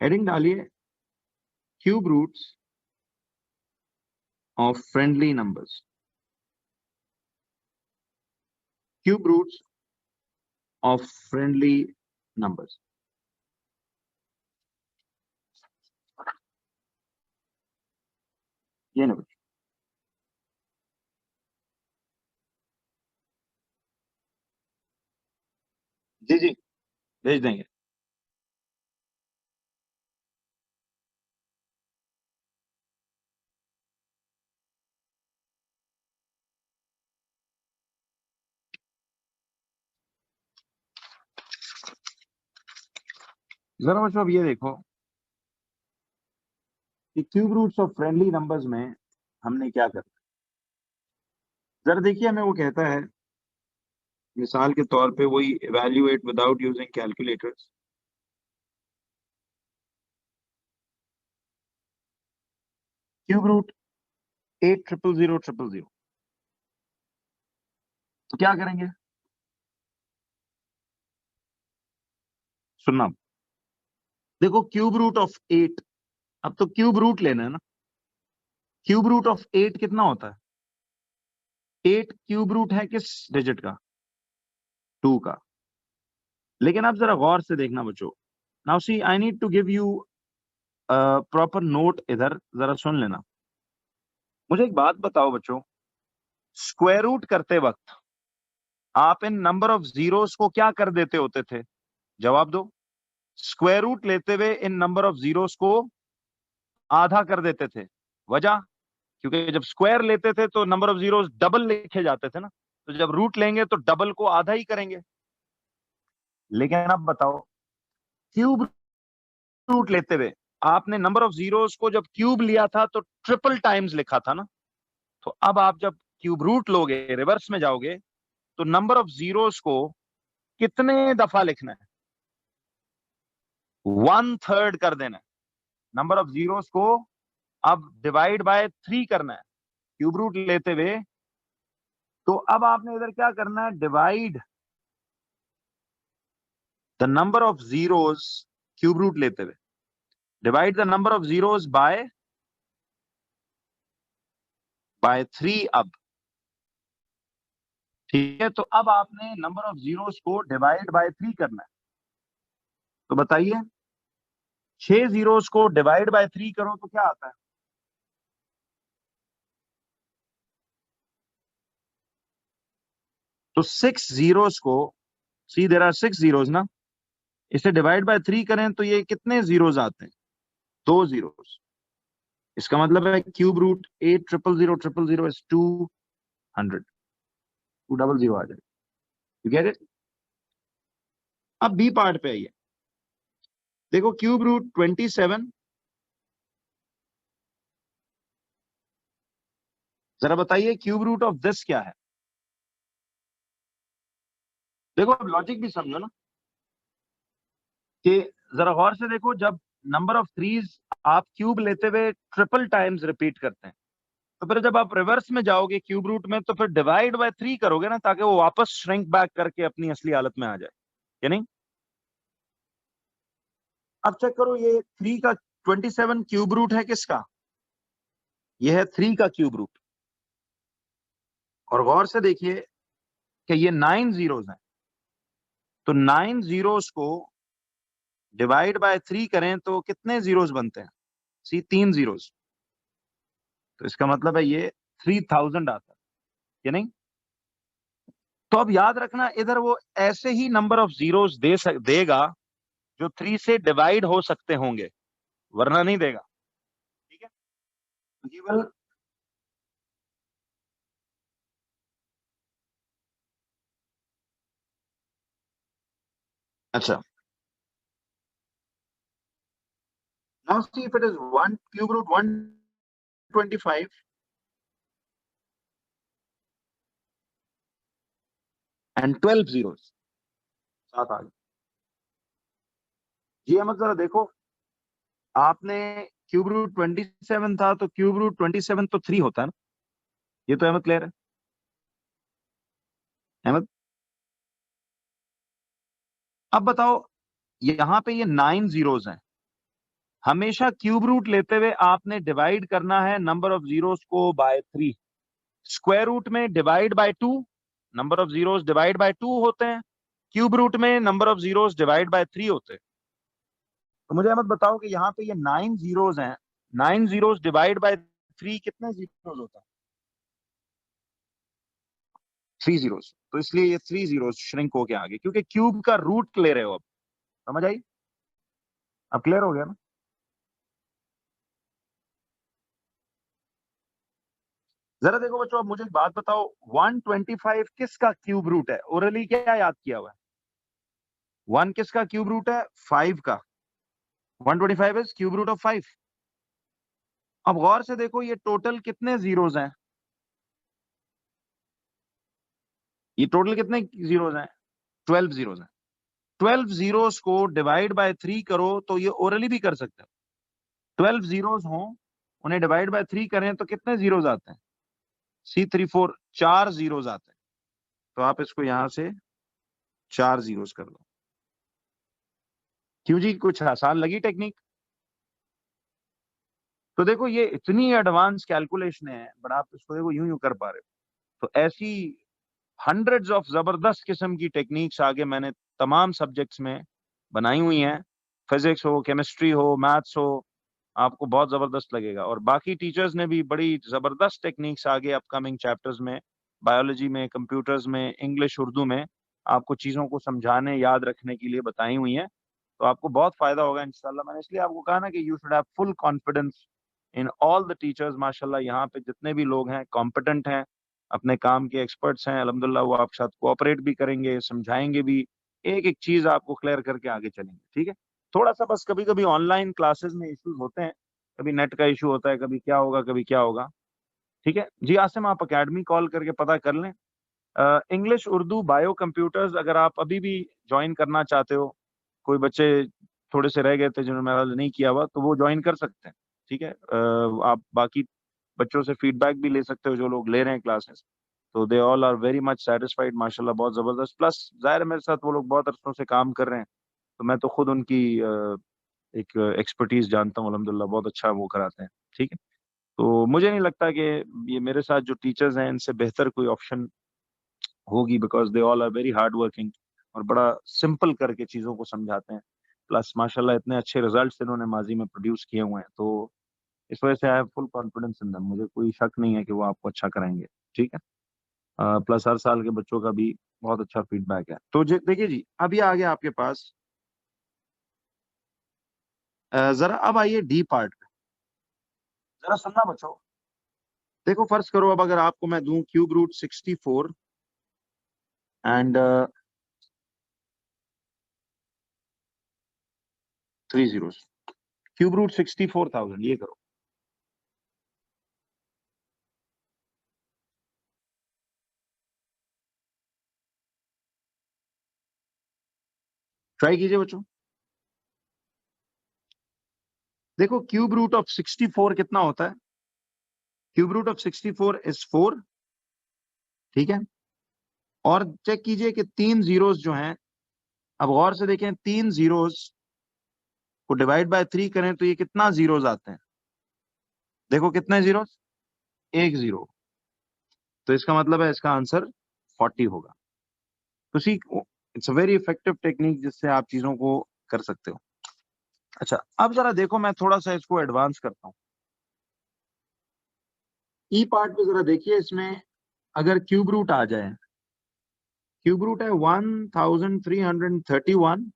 हेडिंग डालिए cube roots of friendly numbers, cube roots of friendly numbers. ये ना जी जी, भेज देंगे। जरा बच्चों अब ये देखो कि cube roots of friendly numbers में हमने क्या करना। जरा देखिए, हमें वो कहता है मिसाल के तौर पे वही evaluate without using calculators. Cube root 8 0 0 0 0, तो क्या करेंगे, सुनना। देखो क्यूब रूट ऑफ 8, अब तो क्यूब रूट लेना है ना। क्यूब रूट ऑफ 8 कितना होता है? 8 क्यूब रूट है किस डिजिट का? 2 का। लेकिन आप जरा गौर से देखना बच्चों। Now see I need to give you proper note, इधर जरा सुन लेना। मुझे एक बात बताओ बच्चों, स्क्वायर रूट करते वक्त आप इन नंबर ऑफ जीरोस को क्या कर देते होते थे? जवाब दो। स्क्वायर रूट लेते हुए इन नंबर ऑफ जीरोस को आधा कर देते थे। वजह, क्योंकि जब स्क्वायर लेते थे तो नंबर ऑफ जीरोस डबल लिखे जाते थे ना, तो जब रूट लेंगे तो डबल को आधा ही करेंगे। लेकिन अब बताओ, क्यूब रूट लेते हुए आपने नंबर ऑफ जीरोस को जब क्यूब लिया था तो ट्रिपल टाइम्स लिखा था ना। तो अब आप जब क्यूब रूट लोगे, रिवर्स में जाओगे, तो नंबर ऑफ जीरोस को कितने दफा लिखना है? 1/3 कर देना है। नंबर ऑफ जीरोस को अब डिवाइड बाय 3 करना है क्यूब रूट लेते हुए। तो अब आपने इधर क्या करना है? Divide the number of zeros, cube root लेते हुए divide the number of zeros by 3। अब ठीक है, तो अब आपने नंबर ऑफ जीरोस को डिवाइड बाय 3 करना है। तो बताइए, 6 जीरोस को डिवाइड बाय 3 करो तो क्या आता है? तो 6 जीरोस को, सी देयर आर 6 जीरोस ना, इसे डिवाइड बाय 3 करें तो ये कितने जीरोस आते हैं? 2 जीरोस। इसका मतलब है क्यूब रूट 8 0 0 0 0 इज 200, 200 आ जाएगा। You get it? अब बी पार्ट पे आइए। देखो क्यूब रूट 27, जरा बताइए क्यूब रूट ऑफ दिस क्या है? देखो अब लॉजिक भी समझो ना, कि जरा गौर से देखो, जब नंबर ऑफ थ्रीज आप क्यूब लेते हुए ट्रिपल टाइम्स रिपीट करते हैं, तो फिर जब आप रिवर्स में जाओगे क्यूब रूट में, तो फिर डिवाइड बाय 3 करोगे ना, ताकि वो वापस श्रिंक बैक करके अपनी असली हालत में आ जाए, या नहीं? अब चेक करो, ये 3 का 27 क्यूब रूट है किसका? ये है 3 का क्यूब रूट। और गौर से देखिए कि ये 9 जीरोस हैं, तो 9 जीरोस को डिवाइड बाय 3 करें तो कितने जीरोस बनते हैं? सी 3 जीरोस। तो इसका मतलब है ये 3000 आता है, या नहीं? तो अब याद रखना, इधर वो ऐसे ही नंबर ऑफ जीरोस देगा जो 3 से डिवाइड हो सकते होंगे, वरना नहीं देगा। ठीक है, केवल। अच्छा, now see if it is 1 cube root 125 and 12 zeros, सात आ गए। जी अहमद जरा देखो, आपने क्यूब रूट 27 था, तो क्यूब रूट 27 तो 3 होता है ना? ये तो अहमद क्लियर है? अहमद, अब बताओ, यहां पे ये 9 जीरोस हैं, हमेशा क्यूब रूट लेते हुए आपने डिवाइड करना है नंबर ऑफ जीरोस को बाय 3। स्क्वायर रूट में divide by 2, number of zeros divide by 2 होते हैं। क्यूब रूट में number of zeros divide by 3 होते हैं। तो मुझे मत बताओ कि यहाँ पे ये 9 जीरोस हैं, 9 जीरोस डिवाइड बाय 3 कितने जीरोस होता है? 3 जीरोस। तो इसलिए ये 3 जीरोस श्रिंक होके आ गए, क्योंकि क्यूब का रूट ले रहे हो। अब समझ आई? अब क्लियर हो गया ना? जरा देखो बच्चों, अब मुझे एक बात बताओ, 125 किसका क्यूब रूट है? ओरली क्या याद किया हुआ है? 1 किसका क्यूब रूट है? 5 का। 125 इज क्यूब रूट ऑफ 5। अब गौर से देखो, ये टोटल कितने जीरोस हैं? ये टोटल कितने जीरोस हैं? 12 जीरोस हैं। 12 जीरोस को डिवाइड बाय 3 करो तो ये ओरली भी कर सकते हो। 12 जीरोस हो, उन्हें डिवाइड बाय 3 करें तो कितने जीरोस आते हैं? C34 4 जीरोस आते हैं। तो आप इसको यहां से 4 जीरोस कर दो। क्यों जी, कुछ आसान लगी टेक्निक? तो देखो ये इतनी एडवांस कैलकुलेशन है, बट आप इसको देखो यूं यूं कर पा रहे हो। तो ऐसी हंड्रेड्स ऑफ जबरदस्त किस्म की टेक्निक्स आगे मैंने तमाम सब्जेक्ट्स में बनाई हुई हैं। फिजिक्स हो, केमिस्ट्री हो, मैथ्स हो, आपको बहुत जबरदस्त लगेगा। और बाकी टीचर्स ने भी बड़ी जबरदस्त टेक्निक्स आगे अपकमिंग चैप्टर्स में, बायोलॉजी में, कंप्यूटर्स में, इंग्लिश, उर्दू में आपको चीजों को समझाने, याद रखने के लिए बताई हुई हैं। तो आपको बहुत फायदा होगा इंशाल्लाह। मैंने इसलिए आपको कहा ना कि you should have full confidence in all the teachers. माशाल्लाह यहाँ पे जितने भी लोग हैं कॉम्पिटेंट हैं, अपने काम के एक्सपर्ट्स हैं, अल्हम्दुलिल्लाह वो आपके साथ कोऑपरेट भी करेंगे, समझाएंगे भी, एक एक चीज आपको क्लियर करके आगे चलेंगे। ठीक है? थोड़ा सा बस कभी कभी ऑनलाइन क्लासेस में इश्यूज होते हैं, कभी नेट का इशू होता है, कभी क्या होगा कभी क्या होगा। ठीक है जी आसिम, आप अकेडमी कॉल करके पता कर लें। इंग्लिश, उर्दू, बायो, कंप्यूटर्स अगर आप अभी भी ज्वाइन करना चाहते हो, कोई बच्चे थोड़े से रह गए थे जिन्होंने मेरा नहीं किया हुआ, तो वो ज्वाइन कर सकते हैं। ठीक है? आप बाकी बच्चों से फीडबैक भी ले सकते हो जो लोग ले रहे हैं क्लासेस। तो they all are very much satisfied माशाल्लाह, बहुत जबरदस्त। प्लस जाहिर है मेरे साथ वो लोग बहुत अरसों से काम कर रहे हैं, तो मैं तो खुद उनकी एक एक्सपर्टीज जानता हूँ, अल्हम्दुलिल्लाह बहुत अच्छा वो कराते हैं। ठीक है? तो मुझे नहीं लगता कि ये मेरे साथ जो टीचर्स हैं इनसे बेहतर कोई ऑप्शन होगी, because they all are very hard working और बड़ा सिंपल करके चीज़ों को समझाते हैं। प्लस माशाल्लाह इतने अच्छे रिजल्ट्स इन्होंने माजी में प्रोड्यूस किए हुए हैं, तो इस वजह से I have full confidence in them. मुझे कोई शक नहीं है कि वो आपको अच्छा कराएंगे। ठीक है? प्लस हर साल के बच्चों का भी बहुत अच्छा फीडबैक है। तो देखिए जी, अभी आ गया आपके पास, जरा अब आइए डी पार्ट पे। जरा सुनना बच्चों, देखो फर्ज करो अब अगर आपको मैं दूं cube root 64 and 3 zeros, cube root 64,000, ये करो। ट्राई कीजिए बच्चों। देखो क्यूब रूट ऑफ 64 कितना होता है? Cube root of 64 is 4। ठीक है? और चेक कीजिए कि 3 जीरोस जो हैं, अब गौर से देखें, 3 जीरोस को डिवाइड बाय 3 करें तो ये कितना जीरोस आते हैं? देखो कितने जीरोस? एक जीरो। तो इसका मतलब है इसका आंसर 40 होगा। तो see, it's a very effective technique जिससे आप चीजों को कर सकते हो। अच्छा, अब जरा देखो मैं थोड़ा सा इसको एडवांस करता हूँ। ई पार्ट पे जरा देखिए, इसमें अगर क्यूब रूट आ जाए, क्यूब रूट है 1331,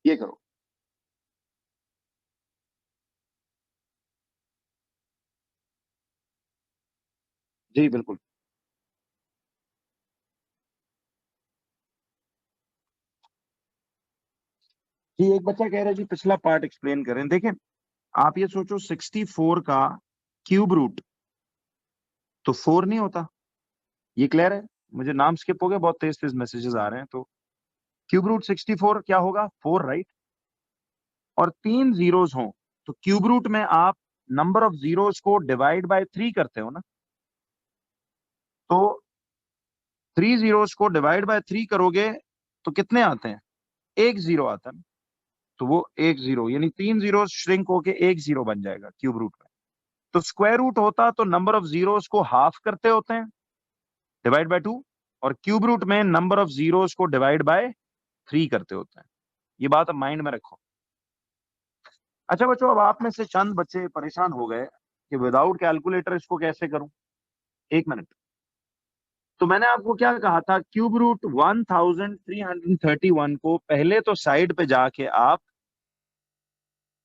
ये करो। जी बिल्कुल जी। एक बच्चा कह रहा है जी पिछला पार्ट एक्सप्लेन करें। देखें, आप ये सोचो 64 का क्यूब रूट तो 4 नहीं होता, ये क्लियर है? मुझे नाम स्किप हो गया, बहुत तेज तेज मैसेजेस आ रहे हैं। तो क्यूब रूट 64 क्या होगा? 4, राइट? और 3 जीरोस हों तो क्यूब रूट में आप नंबर ऑफ जीरोस को डिवाइड बाय 3 करते हो ना। तो 3 जीरोस को डिवाइड बाय 3 करोगे तो कितने आते हैं? एक जीरो आता है। तो वो एक जीरो यानी 3 जीरो श्रिंक होके एक जीरो बन जाएगा क्यूब रूट में। तो स्क्वायर रूट होता तो नंबर ऑफ जीरोस को हाफ करते होते हैं, डिवाइड बाय 2, और क्यूब रूट में नंबर ऑफ जीरोस को डिवाइड बाय 3 करते होते हैं। ये बात अब माइंड में रखो। अच्छा बच्चों, अब आप में से चंद बच्चे परेशान हो गए कि विदाउट कैलकुलेटर इसको कैसे करूं। एक मिनट। तो मैंने आपको क्या कहा था, क्यूब रूट 1331 को पहले तो साइड पे जाके आप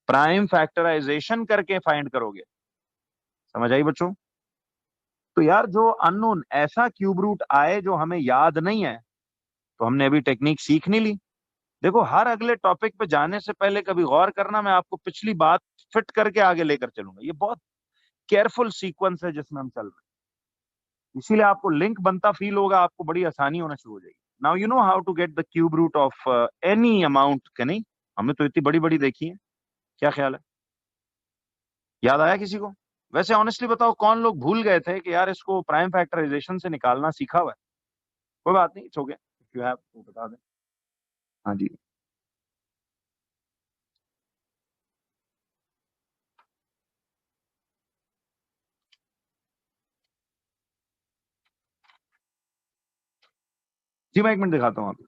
प्राइम फैक्टराइजेशन करके फाइंड करोगे। समझ आई बच्चों? तो यार जो अननोन ऐसा क्यूब रूट आए जो हमें याद नहीं है, तो हमने अभी टेक्निक सीख नहीं ली। देखो, हर अगले टॉपिक पे जाने से पहले कभी गौर करना, मैं आपको पिछली बात फिट करके आगे लेकर चलूंगा। ये बहुत केयरफुल सीक्वेंस है जिसमें हम चल रहे हैं, इसीलिए आपको लिंक बनता फील होगा, आपको बड़ी आसानी होना शुरू हो जाएगी। Now you know how to get the cube root of any amount के नहीं? हमने तो इतनी बड़ी बड़ी देखी है। क्या ख्याल है? याद आया किसी को? वैसे ऑनेस्टली बताओ, कौन लोग भूल गए थे कि यार इसको प्राइम फैक्टराइजेशन से निकालना सीखा हुआ है? कोई बात नहीं, it's okay, if you have तो बता दें। हाँ जी। जी मैं एक मिनट दिखाता हूँ आपको।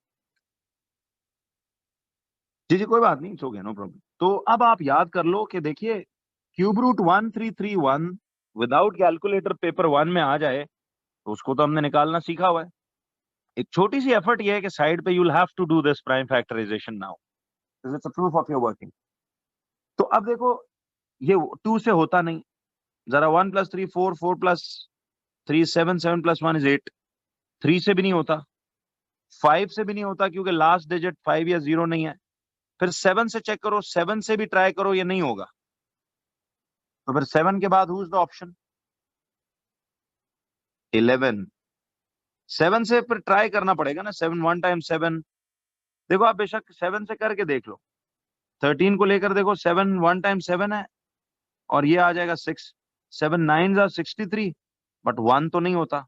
जी जी कोई बात नहीं, इट्स ओके, नो प्रॉब्लम। तो अब आप याद कर लो कि देखिए, cube root 1331 without calculator paper 1 में आ जाए तो उसको तो हमने निकालना सीखा हुआ है। एक छोटी सी एफर्ट ये है कि साइड पे you will have to do this prime factorisation now, it's a proof of your working. तो अब देखो, ये 2 से होता नहीं। जरा 1 + 3 4, 4 + 3 7, 7 + 1 is 8, 3 से भी नहीं होता, 5 से भी नहीं होता क्योंकि लास्ट डिजिट 5 या 0 नहीं है। फिर 7 से चेक करो, 7 से भी ट्राई करो, ये नहीं होगा। तो फिर 7 के बाद हु इज द ऑप्शन? 11। 7 से फिर ट्राई करना पड़ेगा ना, 7 1 टाइम 7। देखो आप बेशक 7 से करके देख लो, 13 को लेकर देखो, 7 1 टाइम 7 है और ये आ जाएगा 6। 7 9 जा 63, बट 1 तो नहीं होता।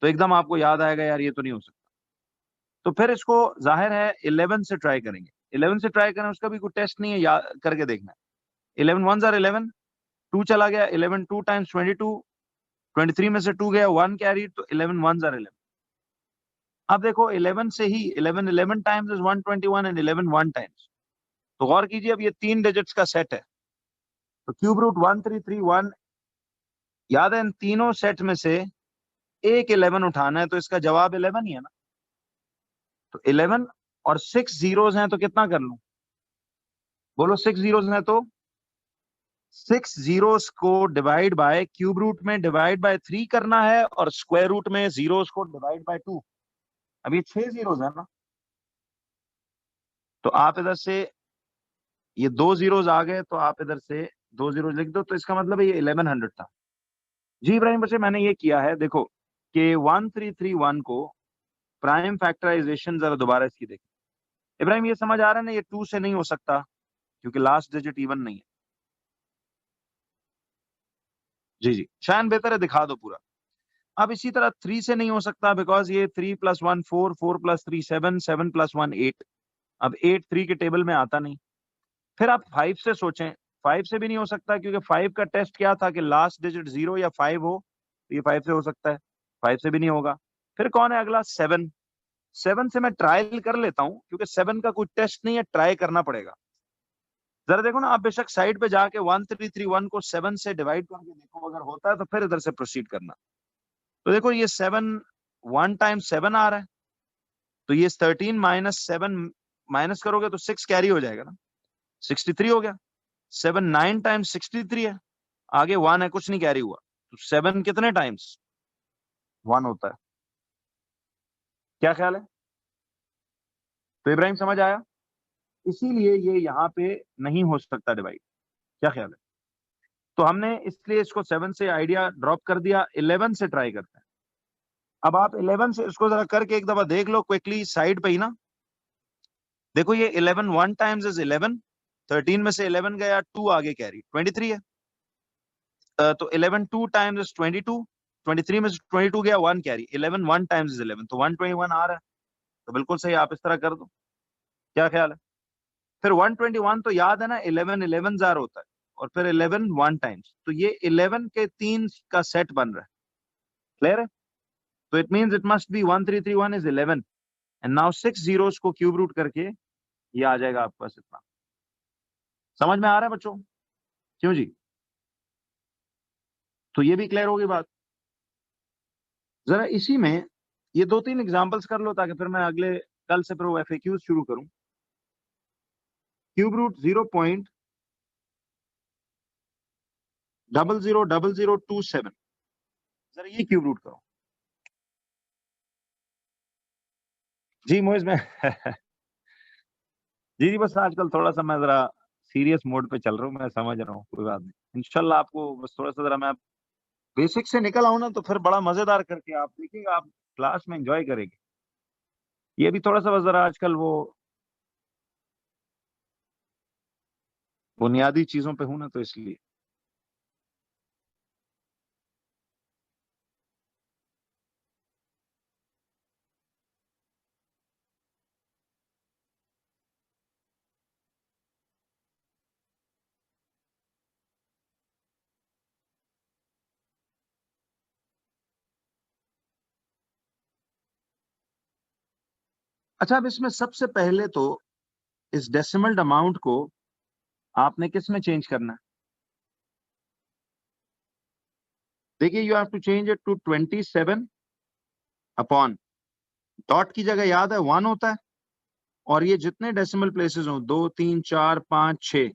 तो एकदम आपको याद आएगा यार ये तो नहीं हो सकता। तो फिर इसको जाहिर है 11 से ट्राई करेंगे। 11 से ट्राई करें, उसका भी कोई टेस्ट नहीं है, याद करके देखना है। 11 1 जार 11, 2 चला गया, 11 2 टाइम्स 22, 23 में से 2 गया, 1 कैरी, तो 11 1 जार 11। अब देखो 11 से ही 11 11 टाइम्स इज 121 एंड 11 1 टाइम्स। तो गौर कीजिए, अब ये 3 डिजिट्स का सेट है। तो क्यूब रूट 1331, याद है इन तीनों सेट में से एक 11 उठाना है, तो इसका जवाब 11 ही है ना। तो 11 और 6 जीरोस हैं, तो कितना कर लूं? बोलो, 6 जीरोस हैं तो 6 जीरोस को डिवाइड बाय क्यूब रूट में डिवाइड बाय 3 करना है, और स्क्वायर रूट में जीरोस को डिवाइड बाय 2। अब ये 6 जीरोस है ना, तो आप इधर से ये 2 जीरोस आ गए, तो आप इधर से 2 जीरोस लिख दो, तो इसका मतलब है ये 1100 था। जी इब्राहिम बच्चे, मैंने ये किया है, देखो कि 1331 को प्राइम फैक्टराइजेशन जरा दोबारा इसकी देखिए। इब्राहिम ये समझ आ रहा है ना, ये 2 से नहीं हो सकता क्योंकि लास्ट डिजिट इवन नहीं है। जी जी, शायद बेहतर है दिखा दो पूरा। अब इसी तरह 3 से नहीं हो सकता, बिकॉज ये 3 + 1 4, 4 + 3 7, 7 + 1 8। अब 8 3 के टेबल में आता नहीं। फिर आप 5 से सोचें, 5 से भी नहीं हो सकता क्योंकि 5 का टेस्ट क्या था कि लास्ट डिजिट 0 या 5 हो, तो ये 5 से हो सकता है। 5 से भी नहीं होगा। फिर कौन है अगला? 7। 7 से मैं ट्रायल कर लेता हूं क्योंकि 7 का कोई टेस्ट नहीं है, ट्राई करना पड़ेगा। जरा देखो ना, आप बेशक साइड पे जाके 1331 को 7 से डिवाइड करके देखो, अगर होता है तो फिर इधर से प्रोसीड करना। तो देखो ये 7 1 टाइम 7 आ रहा है, तो ये 13 - 7 माइनस करोगे तो 6 कैरी हो जाएगा ना, 63 हो गया। 7 9 टाइम्स 63 है, आगे 1 है, कुछ नहीं कैरी हुआ। तो 7 कितने टाइम्स 1 होता है? क्या ख्याल है? तो इब्राहिम समझ आया? इसीलिए ये यहाँ पे नहीं हो सकता डिवाइड। क्या ख्याल है? तो हमने इसलिए इसको 7 से आइडिया ड्रॉप कर दिया, 11 से ट्राई करते हैं। अब आप 11 से इसको जरा करके एक दफा देख लो क्विकली साइड पे ही ना। देखो ये 11 1 टाइम्स इज 11, 13 में से 11 गया, 2 आगे कैरी, 23 है। तो 11 2 टाइम्स इज 22, 23 में से 22 गया, 1 कैरी, 11 1 टाइम्स इज 11, तो 121 आ रहा है। तो बिल्कुल सही, आप इस तरह कर दो। क्या ख्याल है? फिर 121 तो याद है ना, 11 11 जार होता है, और फिर 11 1 टाइम्स, तो ये 11 के 3 का सेट बन रहा है। क्लियर है? तो it means it must be 1331 is 11, and now 6 zeros को क्यूब रूट करके ये आ जाएगा आपके पास इतना। समझ में आ रहा है बच्चों? क्यों जी? तो ये भी क्लियर होगी बात। जरा इसी में ये 2-3 एग्जांपल्स कर लो, ताकि फिर मैं अगले कल से फिर वो एफएक्यूज शुरू करूं। क्यूब रूट 0.000027, जरा ये क्यूब रूट करो जी। मोइज में जी जी, बस आजकल थोड़ा सा मैं जरा सीरियस मोड पे चल रहा हूँ, मैं समझ रहा हूँ, कोई बात नहीं। इंशाल्लाह आपको बस थोड़ा सा जरा मैं बेसिक से निकल आऊं ना, तो फिर बड़ा मजेदार करके आप देखिएगा, आप क्लास में एंजॉय करेंगे। ये भी थोड़ा सा बस जरा आजकल वो बुनियादी चीजों पे हूं ना, तो इसलिए। अच्छा, अब इसमें सबसे पहले तो इस डेसिमल अमाउंट को आपने किस में चेंज करना है? देखिए, you have to change it to 27 upon, dot की जगह याद है 1 होता है, और ये जितने डेसिमल प्लेसेस हो, 2 3 4 5 6,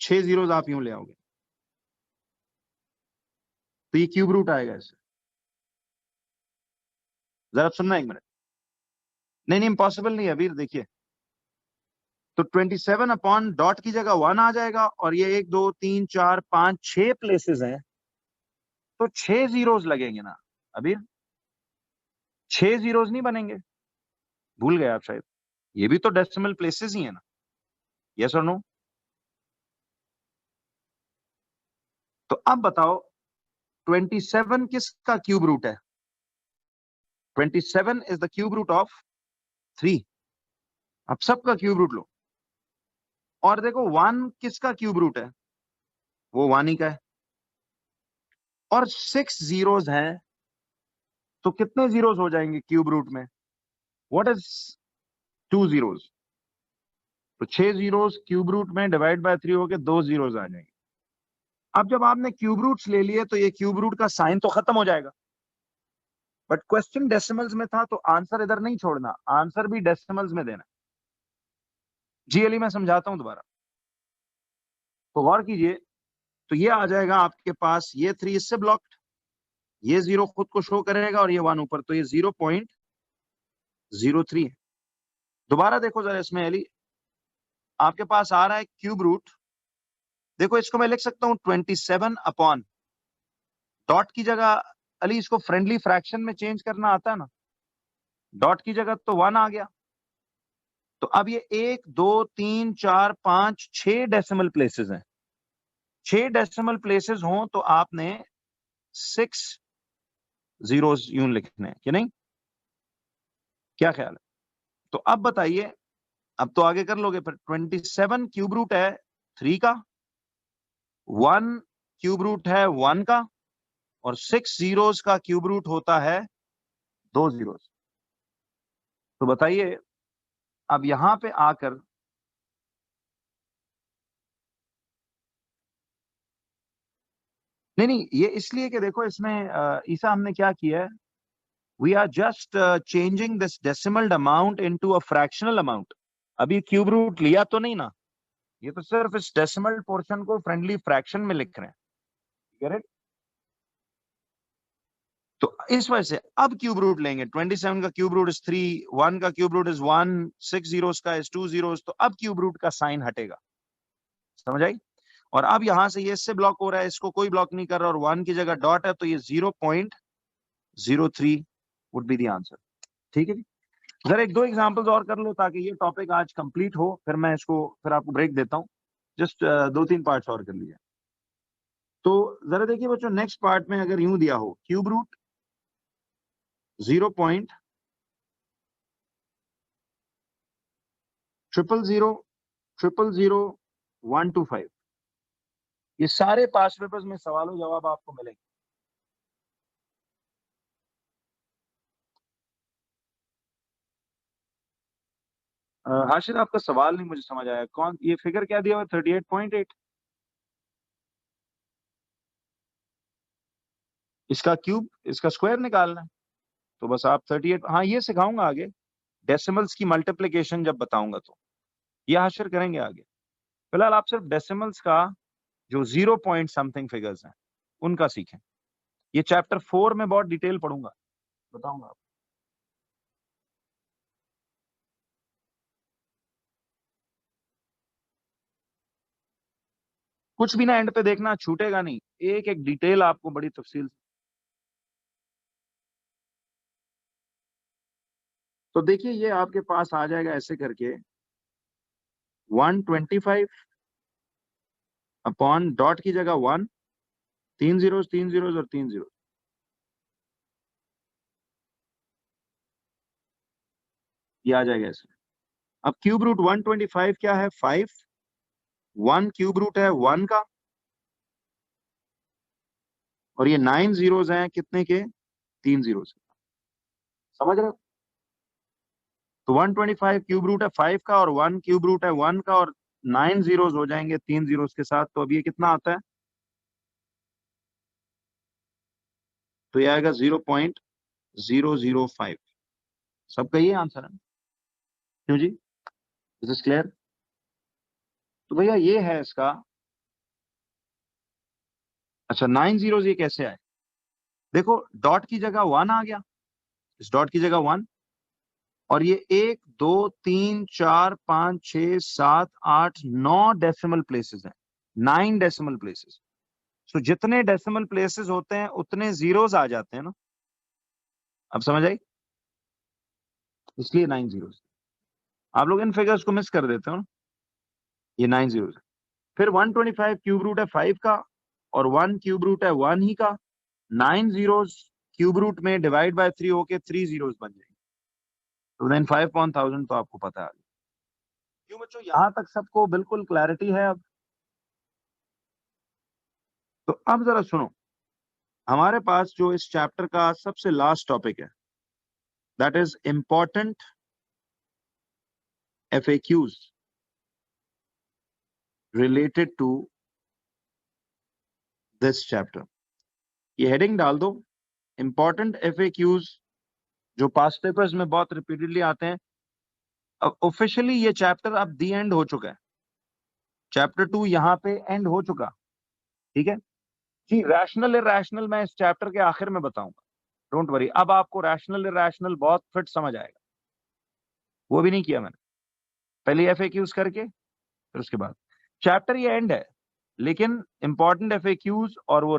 6 जीरोस आप यूं ले आओगे, तो ये क्यूब रूट आएगा इससे। जरा सुनना एक मिनट। नहीं नहीं, इम्पॉसिबल नहीं है अभी, देखिए। तो 27 अपॉन डॉट की जगह 1 आ जाएगा, और ये 1 2 3 4 5 6 प्लेसेस हैं, तो 6 जीरोस लगेंगे ना अभी, 6 जीरोस नहीं बनेंगे? भूल गए आप शायद, ये भी तो डेसिमल प्लेसेस ही है ना। यस और नो? तो अब बताओ 27 किसका क्यूब रूट है? 27 is the cube root of 3। अब सबका क्यूब रूट लो, और देखो 1 किसका क्यूब रूट है? वो 1 ही का है, और 6 जीरोस हैं, तो कितने जीरोस हो जाएंगे क्यूब रूट में? What is 2 zeros? तो 6 जीरोस क्यूब रूट में डिवाइड बाय 3 होके 2 जीरोस आ जाएंगे। अब जब आपने क्यूब रूट्स ले लिए, तो ये क्यूब रूट का साइन तो खत्म हो जाएगा, बट क्वेश्चन डेसिमल्स में था, तो आंसर इधर नहीं छोड़ना, आंसर भी डेसिमल्स में देना। जी अली, मैं समझाता हूं दोबारा, तो गौर कीजिए। तो ये आ जाएगा आपके पास, ये 3 इससे ब्लॉक्ड, ये 0 खुद को शो करेगा, और ये 1 ऊपर, तो ये 0.03 है। दोबारा देखो जरा इसमें अली, आपके पास आ रहा है क्यूब रूट। देखो, इसको मैं लिख सकता हूं 27 अपॉन, डॉट की जगह अली इसको फ्रेंडली फ्रैक्शन में चेंज करना आता है ना, डॉट की जगह तो 1 आ गया। तो अब ये 1 2 3 4 5 6 डेसिमल प्लेसेस हैं, 6 डेसिमल प्लेसेस हों, तो आपने 6 जीरोस यूं लिखने हैं कि नहीं? क्या ख्याल है? तो अब बताइए, अब तो आगे कर लोगे फिर। 27 क्यूब रूट है 3 का, 1 क्यूब रूट है 1 का, और 6 जीरोस का क्यूब रूट होता है 2 जीरोस। तो बताइए, अब यहां पे आकर नहीं नहीं, ये इसलिए कि देखो इसमें ईसा हमने क्या किया है, we are just changing this decimal amount into a fractional amount. अभी क्यूब रूट लिया तो नहीं ना, ये तो सिर्फ इस डेसिमल पोर्शन को फ्रेंडली फ्रैक्शन में लिख रहे हैं। करेक्ट? तो इस वजह से अब क्यूब रूट लेंगे। 27 का क्यूब रूट इज 3, 1 का क्यूब रूट इज 1, 6 जीरोस का इज 2 जीरोस, तो अब क्यूब रूट का साइन हटेगा। समझ आई? और अब यहां से ये इससे ब्लॉक हो रहा है, इसको कोई ब्लॉक नहीं कर रहा, और 1 की जगह डॉट है, तो ये 0.03 वुड बी द आंसर। ठीक है जी? जरा एक दो एग्जांपल्स और कर लो, ताकि ये टॉपिक आज कंप्लीट हो, फिर मैं इसको फिर आपको ब्रेक देता हूँ। जस्ट 2-3 पार्ट्स और कर लीजिए। तो जरा देखिए बच्चों, नेक्स्ट पार्ट में अगर यूं दिया हो क्यूब रूट 0.000027, 0000125। ये सारे पास्ट पेपर्स में सवालों जवाब आपको मिलेंगे। हाशिर, आपका सवाल नहीं मुझे समझ आया। कौन ये फिगर क्या दिया हुआ 38.8? इसका क्यूब, इसका स्क्वायर निकालना है। तो बस आप 38, हाँ ये सिखाऊंगा आगे, डेसिमल्स की मल्टीप्लिकेशन जब बताऊंगा तो ये हाशिर करेंगे आगे। फिलहाल आप सिर्फ डेसिमल्स का जो 0 पॉइंट समथिंग फिगर्स हैं उनका सीखें। ये चैप्टर 4 में बहुत डिटेल पढ़ूंगा, बताऊंगा आपको। कुछ भी ना एंड पे देखना, छूटेगा नहीं, एक एक डिटेल आपको बड़ी तफसील। तो देखिए ये आपके पास आ जाएगा ऐसे करके 125 अपॉन डॉट की जगह 1, 3 जीरोस 3 जीरोस और 3 जीरो। ये आ जाएगा ऐसे। अब क्यूब रूट 125 क्या है? 5। 1 क्यूब रूट है 1 का, और ये 9 जीरोस हैं कितने के? 3 जीरोस। समझ रहे हो? तो 125 क्यूब रूट है 5 का, और 1 क्यूब रूट है 1 का, और 9 जीरोस हो जाएंगे 3 जीरोस के साथ। तो अब ये कितना आता है? तो ये आएगा 0.005। सबका ये आंसर है। क्यों जी? Is this clear? तो भैया ये है इसका। अच्छा 9 जीरोस ये कैसे आए? देखो डॉट की जगह 1 आ गया, इस डॉट की जगह 1, और ये 1 2 3 4 5 6 7 8 9 डेसिमल प्लेसेस हैं। 9 डेसिमल प्लेसेस। तो जितने डेसिमल प्लेसेस होते हैं उतने जीरोस आ जाते हैं ना। अब समझ आई? इसलिए 9 जीरोस। आप लोग इन फिगर्स को मिस कर देते हो ना। ये 9 जीरोस। फिर 125 क्यूब रूट है 5 का, और 1 क्यूब रूट है 1 ही का। 9 जीरोस क्यूब रूट में डिवाइड बाय 3 होके 3 जीरोस बन जाएंगे। तो देन 5/1000 तो आपको पता है। क्यों बच्चों, यहां तक सबको बिल्कुल क्लैरिटी है? अब तो अब जरा सुनो, हमारे पास जो इस चैप्टर का सबसे लास्ट टॉपिक है, that is important FAQs related to this chapter. ये हेडिंग डाल दो, इंपॉर्टेंट FAQs, जो पास्ट पेपर्स में बहुत रिपीटेडली आते हैं। अब ऑफिशियली ये चैप्टर अब दी एंड हो चुका है। चैप्टर 2 यहाँ पे एंड हो चुका। ठीक है जी। रैशनल इरैशनल मैं इस चैप्टर के आखिर में बताऊंगा, डोंट वरी। अब आपको रैशनल इरैशनल बहुत फिट समझ आएगा। वो भी नहीं किया मैंने, पहले FAQs करके फिर उसके बाद चैप्टर ये एंड है। लेकिन इंपॉर्टेंट FAQs और वो